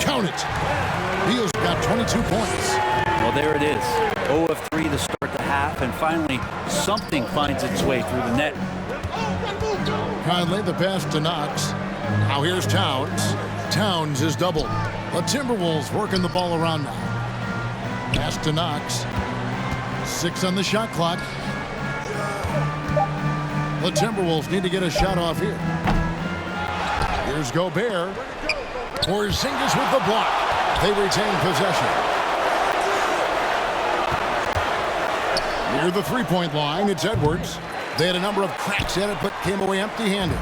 Count it. Beal's got 22 points. Well, there it is. 0 of 3 to start the half, and finally something finds its way through the net. Conley, the pass to Knox. Now here's Towns. Towns is doubled. The Timberwolves working the ball around now. Pass to Knox. 6 on the shot clock. The Timberwolves need to get a shot off here. Here's Gobert. Porzingis with the block. They retain possession. Near the three-point line, it's Edwards. They had a number of cracks at it, but came away empty-handed.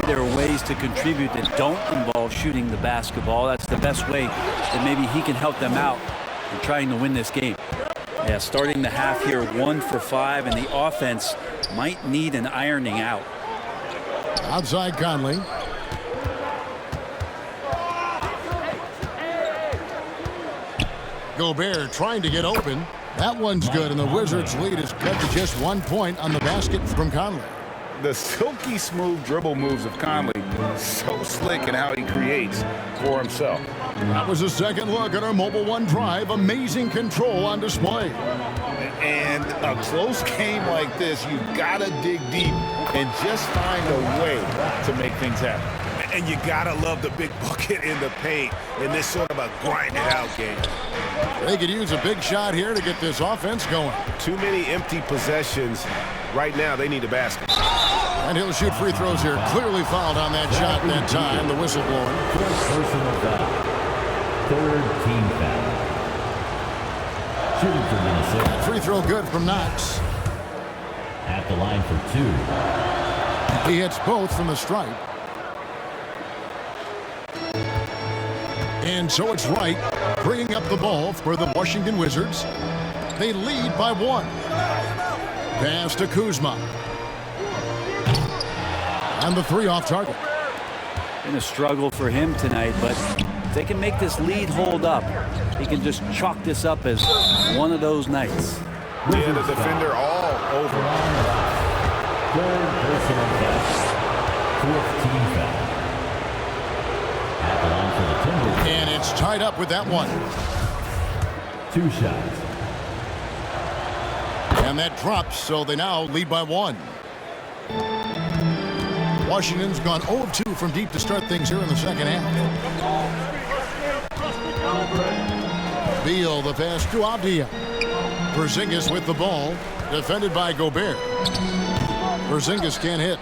There are ways to contribute that don't involve shooting the basketball. That's the best way that maybe he can help them out in trying to win this game. Yeah, starting the half here 1 for 5, and the offense might need an ironing out. Outside Conley. Gobert trying to get open. That one's good, and the Wizards' lead is cut to just 1 point on the basket from Conley. The silky smooth dribble moves of Conley, so slick in how he creates for himself. That was a second look at our Mobile One drive. Amazing control on display. And a close game like this, you gotta dig deep and just find a way to make things happen. And you gotta love the big bucket in the paint in this sort of a grind-it-out game. They could use a big shot here to get this offense going. Too many empty possessions. Right now, they need a basket. And he'll shoot free throws here. Clearly fouled on that shot that time. The whistle blowing. Personal foul. Third team foul. Shooting for Minnesota. Free throw good from Knox. At the line for 2. He hits both from the stripe. And so it's Wright bringing up the ball for the Washington Wizards. They lead by 1. Pass to Kuzma. And the 3 off target. Been a struggle for him tonight, but if they can make this lead hold up, he can just chalk this up as one of those nights. Yeah, the defender all over. Third personal foul. 4th team foul. At the line for the Timberwolves. And it's tied up with that one. 2 shots. And that drops, so they now lead by 1. Washington's gone 0-2 from deep to start things here in the second half. Beal, the pass to Avdia. Porzingis with the ball, defended by Gobert. Porzingis can't hit.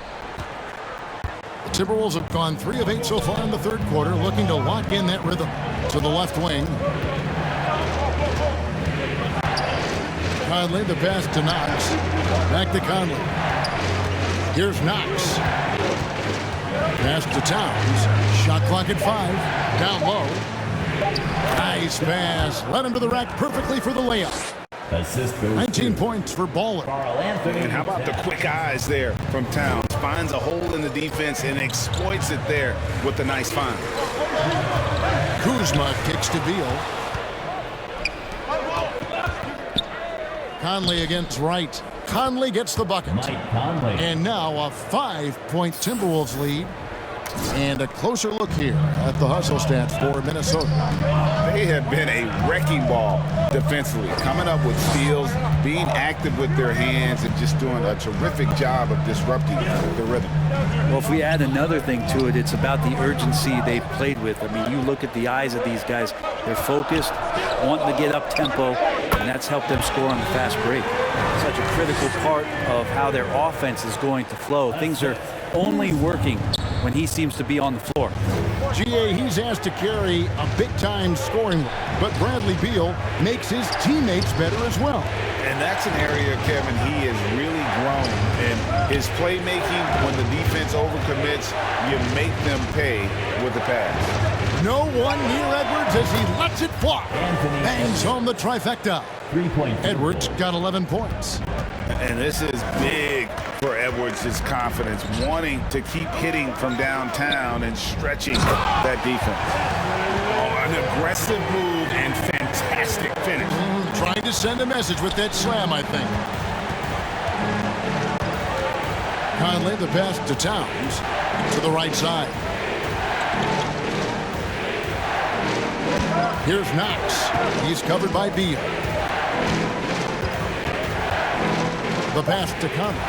The Timberwolves have gone 3 of 8 so far in the third quarter, looking to lock in that rhythm. To the left wing. Conley, the pass to Knox. Back to Conley. Here's Knox. Pass to Towns. Shot clock at 5. Down low. Nice pass. Led him to the rack perfectly for the layup. 19 points for Baller. And how about the quick eyes there from Towns? Finds a hole in the defense and exploits it there with a nice find. Kuzma kicks to Beal. Conley against Wright. Conley gets the bucket. And now a 5-point Timberwolves lead. And a closer look here at the hustle stats for Minnesota. They have been a wrecking ball defensively, coming up with steals, being active with their hands, and just doing a terrific job of disrupting the rhythm. Well, if we add another thing to it, it's about the urgency they've played with. I mean, you look at the eyes of these guys. They're focused, wanting to get up tempo, and that's helped them score on the fast break. Such a critical part of how their offense is going to flow. Things are only working when he seems to be on the floor. GA, he's asked to carry a big-time scoring role, but Bradley Beal makes his teammates better as well. And that's an area, Kevin, he has really grown. And his playmaking, when the defense overcommits, you make them pay with the pass. No one near Edwards as he lets it fly. Bangs home the trifecta. 3-point. Edwards got 11 points. And this is big for Edwards' confidence, wanting to keep hitting from downtown and stretching that defense. Oh, an aggressive move and fantastic finish. Trying to send a message with that slam, I think. Conley, the pass to Towns to the right side. Here's Knox. He's covered by Beal. The pass to Conley.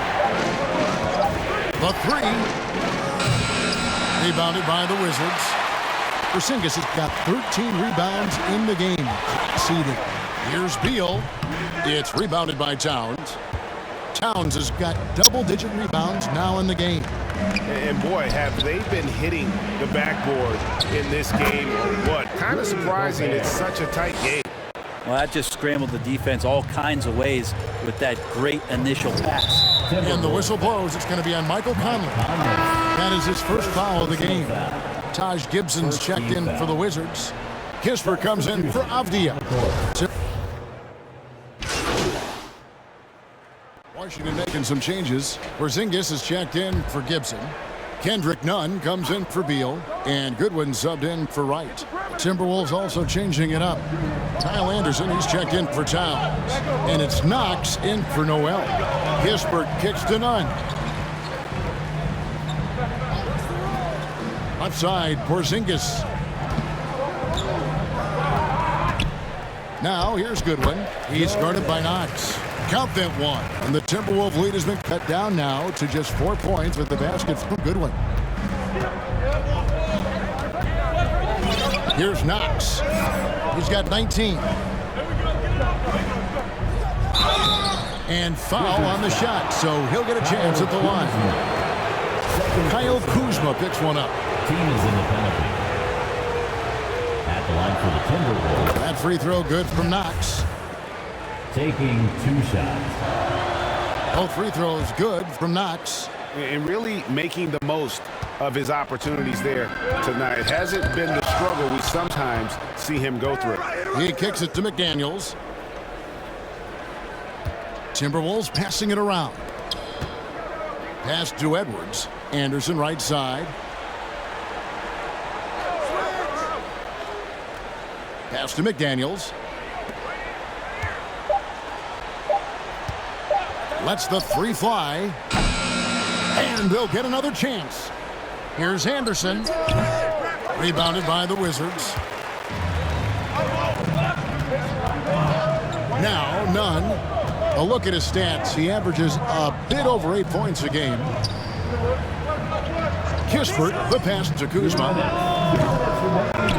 The 3. Rebounded by the Wizards. Porzingis has got 13 rebounds in the game. Seeded. Here's Beal. It's rebounded by Towns. Towns has got double-digit rebounds now in the game. And boy, have they been hitting the backboard in this game or what? Kind of surprising it's such a tight game. Well, that just scrambled the defense all kinds of ways with that great initial pass. And the whistle blows. It's going to be on Michael Conley. That is his first foul of the game. Taj Gibson's checked in for the Wizards. Kispert comes in for Avdia. Washington making some changes. Porzingis is checked in for Gibson. Kendrick Nunn comes in for Beal. And Goodwin subbed in for Wright. Timberwolves also changing it up. Kyle Anderson, he's checked in for Towns. And it's Knox in for Noel. Kispert kicks to Nunn. Left side, Porzingis. Now here's Goodwin. He's guarded by Knox. Count that one. And the Timberwolves lead has been cut down now to just 4 points with the basket from Goodwin. Here's Knox. He's got 19. And foul on the shot, so he'll get a chance at the line. Kyle Kuzma picks one up. Team is in the penalty. At the line for the Timberwolves. That free throw good from Knox. Taking 2 shots. Both free throws good from Knox. And really making the most of his opportunities there tonight. It hasn't been the struggle we sometimes see him go through. He kicks it to McDaniels. Timberwolves passing it around. Pass to Edwards. Anderson right side. Pass to McDaniels. Lets the three fly. And they'll get another chance. Here's Anderson. Rebounded by the Wizards. Now Nunn. A look at his stats. He averages a bit over 8 points a game. Kispert, the pass to Kuzma.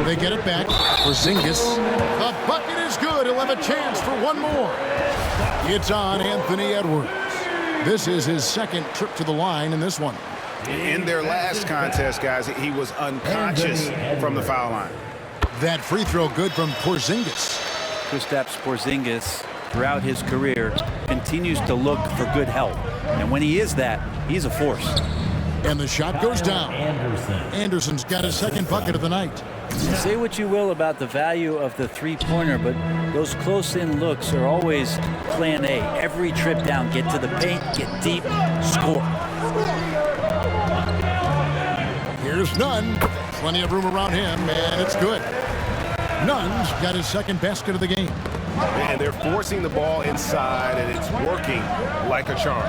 They get it back for Porzingis. The bucket is good. He'll have a chance for one more. It's on Anthony Edwards. This is his second trip to the line in this one. In their last contest, guys, he was unconscious from the foul line. That free throw good from Porzingis. Kristaps Porzingis, throughout his career, continues to look for good help. And when he is that, he's a force. And the shot goes down. Anderson's got his second bucket of the night. Say what you will about the value of the three-pointer, but those close-in looks are always plan A. Every trip down, get to the paint, get deep, score. Here's Nunn. Plenty of room around him, and it's good. Nunn's got his second basket of the game. And they're forcing the ball inside, and it's working like a charm.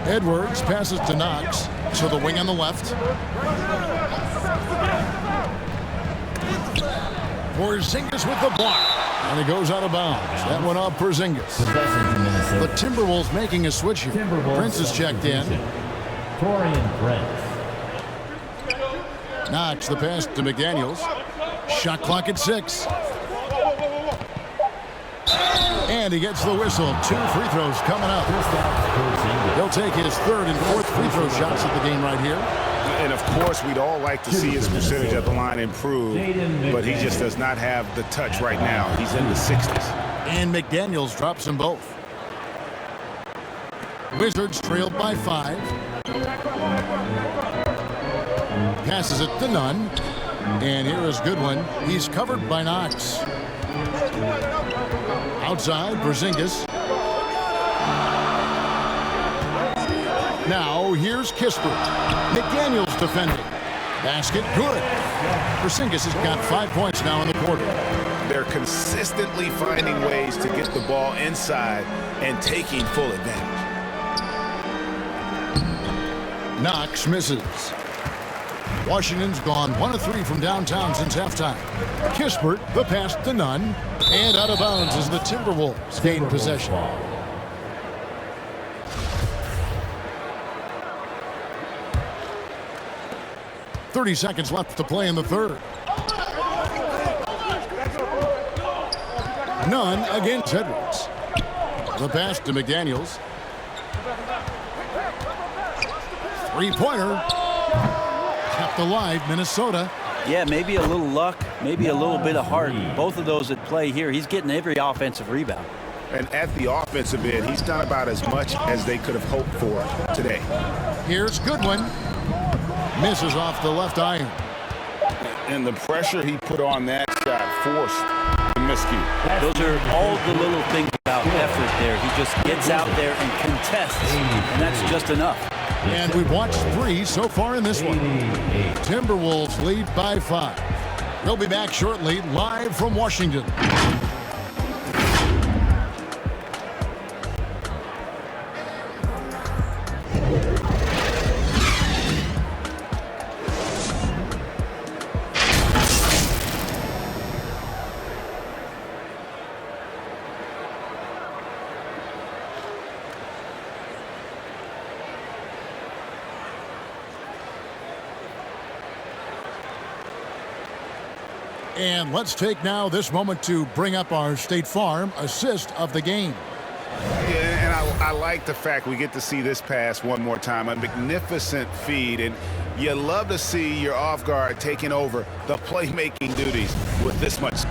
Edwards passes to Knox, so the wing on the left. Porzingis with the block, and he goes out of bounds. That one off Porzingis. The Timberwolves making a switch here. Prince is checked in. Torian Prince. Knox the pass to McDaniels. Shot clock at 6. And he gets the whistle. 2 free throws coming up. He'll take his third and fourth free throw shots of the game right here. And of course, we'd all like to see his percentage at the line improve, but he just does not have the touch right now. He's in the 60s. And McDaniels drops them both. Wizards trailed by 5. Passes it to Nunn. And here is Goodwin. He's covered by Knox. Outside, Porzingis. Now, here's Kispert. McDaniels defending. Basket good. Porzingis has got 5 points now in the quarter. They're consistently finding ways to get the ball inside and taking full advantage. Knox misses. Washington's gone 1 of 3 from downtown since halftime. Kispert, the pass to Nunn, and out of bounds as the Timberwolves gain possession. 30 seconds left to play in the third. Nunn against Edwards. The pass to McDaniels. Three-pointer. Kept alive, Minnesota. Yeah, maybe a little luck, maybe a little bit of heart. Both of those at play here. He's getting every offensive rebound. And at the offensive end, he's done about as much as they could have hoped for today. Here's Goodwin. Misses off the left iron. And the pressure he put on that shot forced the miscue. Those are all the little things about effort there. He just gets out there and contests, and that's just enough. And we've watched 3 so far in this one. Timberwolves lead by 5. We'll be back shortly, live from Washington. And let's take now this moment to bring up our State Farm assist of the game. Yeah, and I like the fact we get to see this pass one more time. A magnificent feed, and you love to see your off guard taking over the playmaking duties with this much.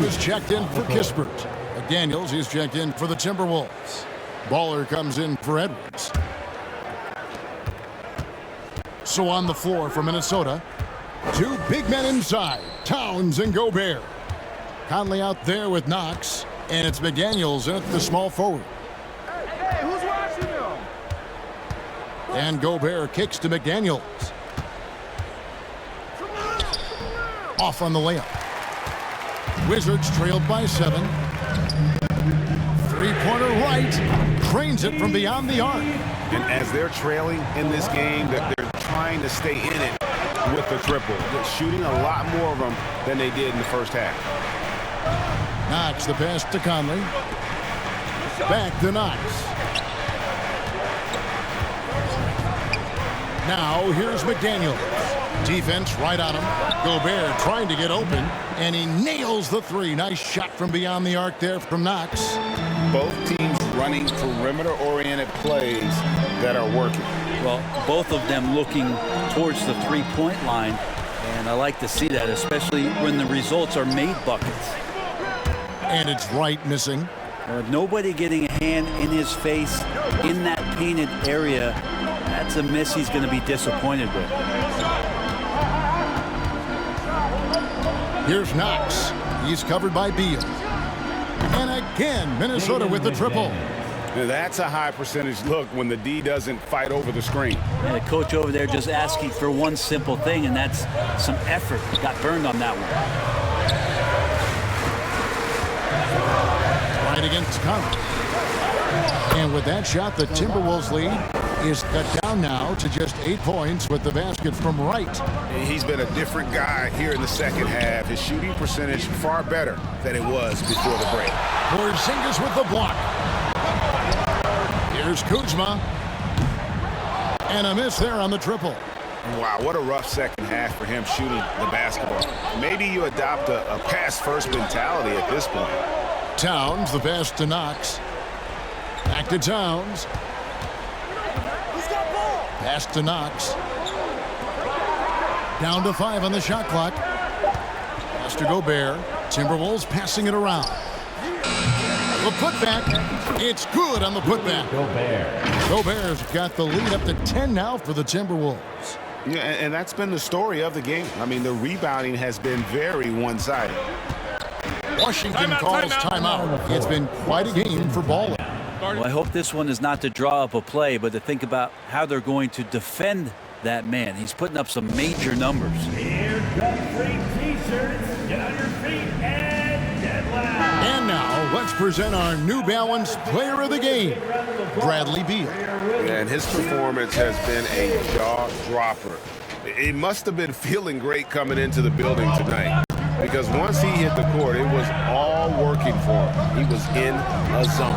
Was checked in for Kispert. Daniels is checked in for the Timberwolves. Baller comes in for Edwards. So on the floor for Minnesota, 2 big men inside, Towns and Gobert. Conley out there with Knox, and it's McDaniels in at the small forward. Hey, who's watching them? And Gobert kicks to McDaniels. Off on the layup. Wizards trailed by 7. Three-pointer right. Drains it from beyond the arc. And as they're trailing in this game, they're trying to stay in it with the triple. They're shooting a lot more of them than they did in the first half. Knox the pass to Conley. Back to Knox. Now here's McDaniels. Defense right on him. Gobert trying to get open, and he nails the 3. Nice shot from beyond the arc there from Knox. Both teams running perimeter-oriented plays that are working. Well, both of them looking towards the three-point line, and I like to see that, especially when the results are made buckets. And it's right missing. Nobody getting a hand in his face in that painted area. That's a miss he's going to be disappointed with. Here's Knox. He's covered by Beal. And again, Minnesota with the triple. That's a high percentage look when the D doesn't fight over the screen. And the coach over there just asking for one simple thing, and that's some effort. Got burned on that one. Right against Conley. And with that shot, the Timberwolves lead is cut down now to just 8 points with the basket from Wright. He's been a different guy here in the second half. His shooting percentage far better than it was before the break. Porzingis with the block. Here's Kuzma. And a miss there on the triple. Wow, what a rough second half for him shooting the basketball. Maybe you adopt a pass-first mentality at this point. Towns, the pass to Knox. Back to Towns. Pass to Knox. Down to 5 on the shot clock. Pass to Gobert. Timberwolves passing it around. The putback. It's good on the putback. Gobert's got the lead up to 10 now for the Timberwolves. Yeah, and that's been the story of the game. I mean, the rebounding has been very one-sided. Washington calls timeout. It's been quite a game for Ball. Well, I hope this one is not to draw up a play, but to think about how they're going to defend that man. He's putting up some major numbers. Here comes free T-shirts. Get on your feet and get loud. And now, let's present our New Balance Player of the Game, Bradley Beal. And his performance has been a jaw-dropper. He must have been feeling great coming into the building tonight, because because once he hit the court, it was all working for him. He was in a zone.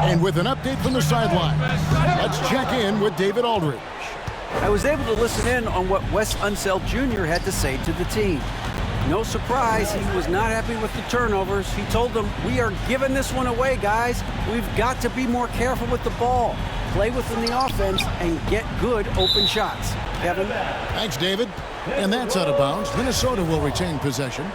And with an update from the sideline, let's check in with David Aldridge. I was able to listen in on what Wes Unseld Jr. had to say to the team. No surprise, he was not happy with the turnovers. He told them, "We are giving this one away, guys. We've got to be more careful with the ball, play within the offense, and get good open shots." Kevin? Thanks, David. And that's out of bounds. Minnesota will retain possession.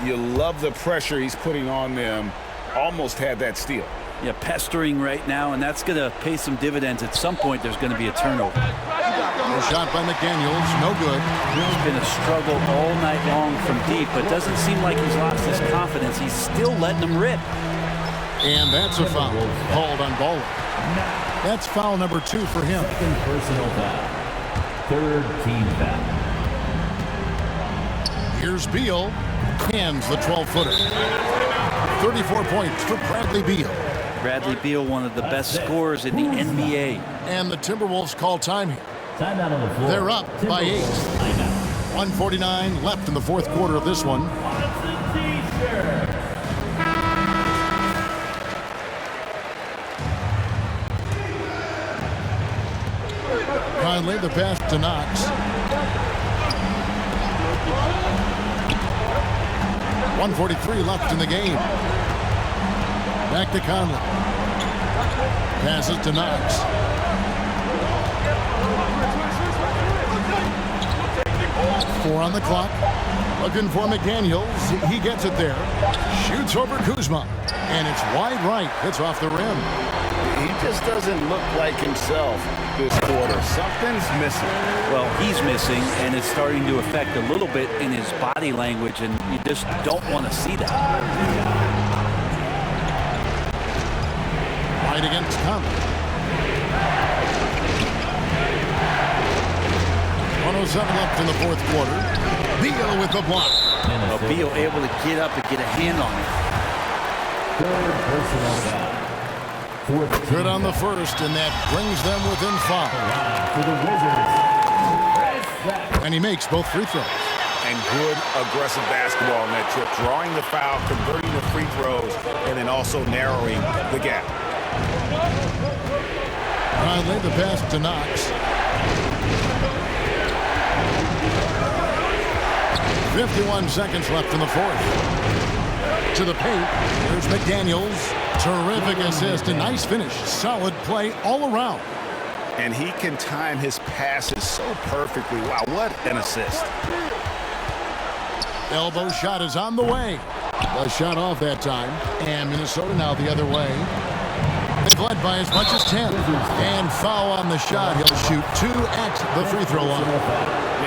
You love the pressure he's putting on them. Almost had that steal. Yeah, pestering right now, and that's going to pay some dividends. At some point, there's going to be a turnover. A shot by McDaniels, no good. It's been a struggle all night long from deep, but doesn't seem like he's lost his confidence. He's still letting them rip. And that's a foul called on Bowler. That's foul number 2 for him. Second personal foul. Third team foul. Here's Beal. Hands the 12-footer. 34 points for Bradley Beal. Bradley Beal, one of the best scorers in the NBA. And the Timberwolves call time here. Timeout on the floor. They're up by 8. 1:49 left in the fourth quarter of this one. Conley, the pass to Knox. 1:43 left in the game. Back to Conley. Passes to Knox. Four on the clock. Looking for McDaniels. He gets it there. Shoots over Kuzma. And it's wide right. Hits off the rim. He just doesn't look like himself this quarter. Something's missing. Well, he's missing, and it's starting to affect a little bit in his body language, and you just don't want to see that. Right against Conley. 1:07 left in the fourth quarter. Beal with the block. Well, Beal able to get up and get a hand on it. Third personal foul. Good on the first, and that brings them within 5. For the Wizards. And he makes both free throws. And good aggressive basketball on that trip. Drawing the foul, converting the free throws, and then also narrowing the gap. Conley, the pass to Knox. 51 seconds left in the fourth. To the paint. There's McDaniels. Terrific assist. A nice finish. Solid play all around. And he can time his passes so perfectly. Wow, what an assist. Elbow shot is on the way. A shot off that time. And Minnesota now the other way. They've led by as much as 10. And foul on the shot. He'll shoot 2 at the free throw line.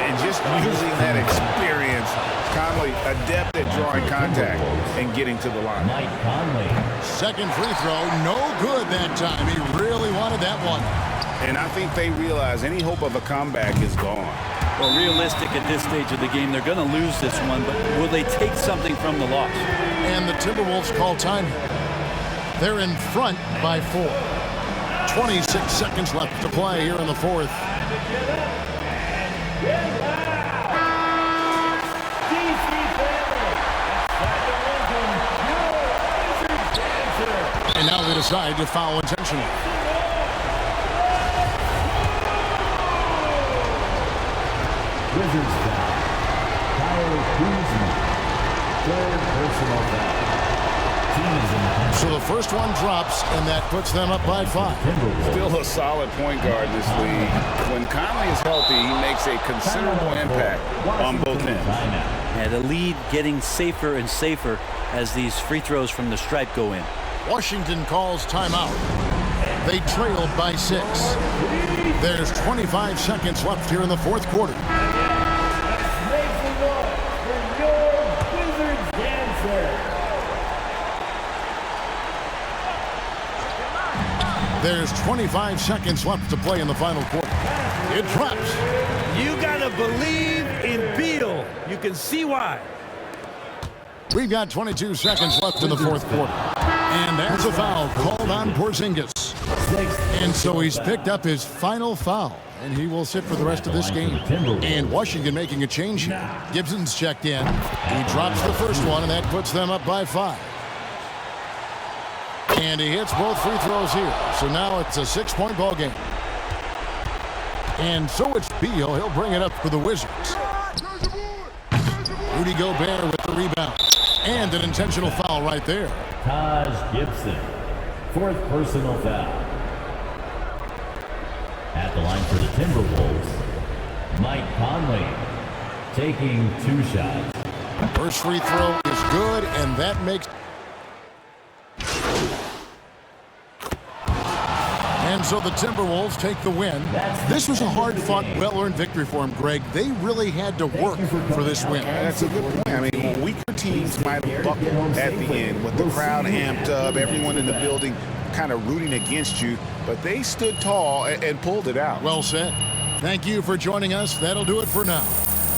And just using that experience, Conley adept at drawing contact and getting to the line. Mike Conley. Second free throw, no good that time. He really wanted that one. And I think they realize any hope of a comeback is gone. Well, realistic at this stage of the game, they're going to lose this one, but will they take something from the loss? And the Timberwolves call time. They're in front by 4. 26 seconds left to play here in the fourth. And now they decide to foul intentionally. Wizards foul. Kyle Kuzma. Third personal foul. Team is in. So the first one drops, and that puts them up by 5. Still a solid point guard in this league. When Conley is healthy, he makes a considerable impact on both ends. Yeah, the lead getting safer and safer as these free throws from the stripe go in. Washington calls timeout. They trailed by 6. There's 25 seconds left here in the fourth quarter. There's 25 seconds left to play in the final quarter. It drops. You gotta believe in Beal. You can see why. We've got 22 seconds left in the fourth quarter. And that's a foul called on Porzingis. And so he's picked up his final foul, and he will sit for the rest of this game. And Washington making a change here. Gibson's checked in. He drops the first one, and that puts them up by 5. And he hits both free throws here. So now it's a 6-point ball game. And so it's Beal. He'll bring it up for the Wizards. Rudy Gobert with the rebound. And an intentional foul right there. Taj Gibson, 4th personal foul. At the line for the Timberwolves, Mike Conley taking 2 shots. First free throw is good, and that makes... And so the Timberwolves take the win. This was a hard-fought, well-earned victory for them, Greg. They really had to work for this win. That's a good point. I mean, weaker teams might have buckled at the end with the crowd amped up, everyone in the building kind of rooting against you, but they stood tall and pulled it out. Well said. Thank you for joining us. That'll do it for now.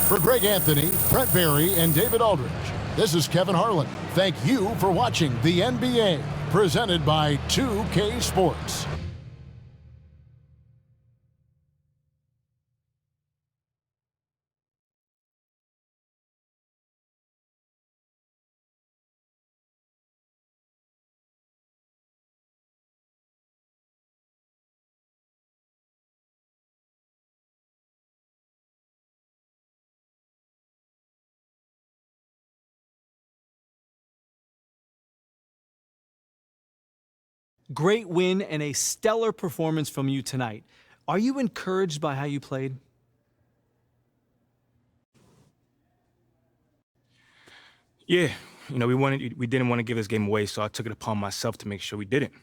For Greg Anthony, Brett Berry, and David Aldridge, this is Kevin Harlan. Thank you for watching the NBA, presented by 2K Sports. Great win and a stellar performance from you tonight. Are you encouraged by how you played? Yeah, we didn't want to give this game away, so I took it upon myself to make sure we didn't.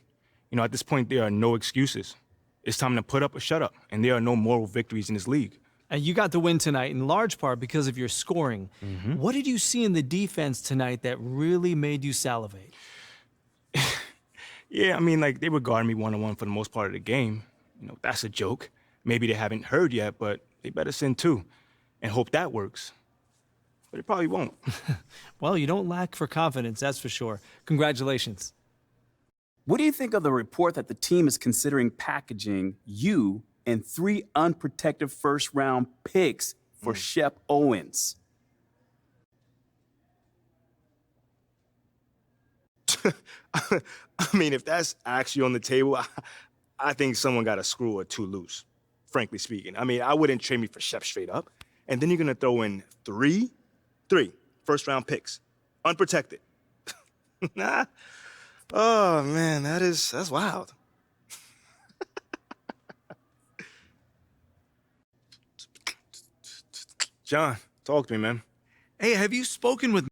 At this point, there are no excuses. It's time to put up or shut up, and there are no moral victories in this league. And you got the win tonight in large part because of your scoring. What did you see in the defense tonight that really made you salivate? Yeah, they were guarding me one-on-one for the most part of the game. That's a joke. Maybe they haven't heard yet, but they better send 2 and hope that works. But it probably won't. Well, you don't lack for confidence, that's for sure. Congratulations. What do you think of the report that the team is considering packaging you and 3 unprotected first-round picks for Shep Owens? If that's actually on the table, I think someone got a screw or 2 loose, frankly speaking. I wouldn't trade me for Shep straight up. And then you're going to throw in 3 first-round picks, unprotected. Nah. Oh, man, that's wild. John, talk to me, man. Hey, have you spoken with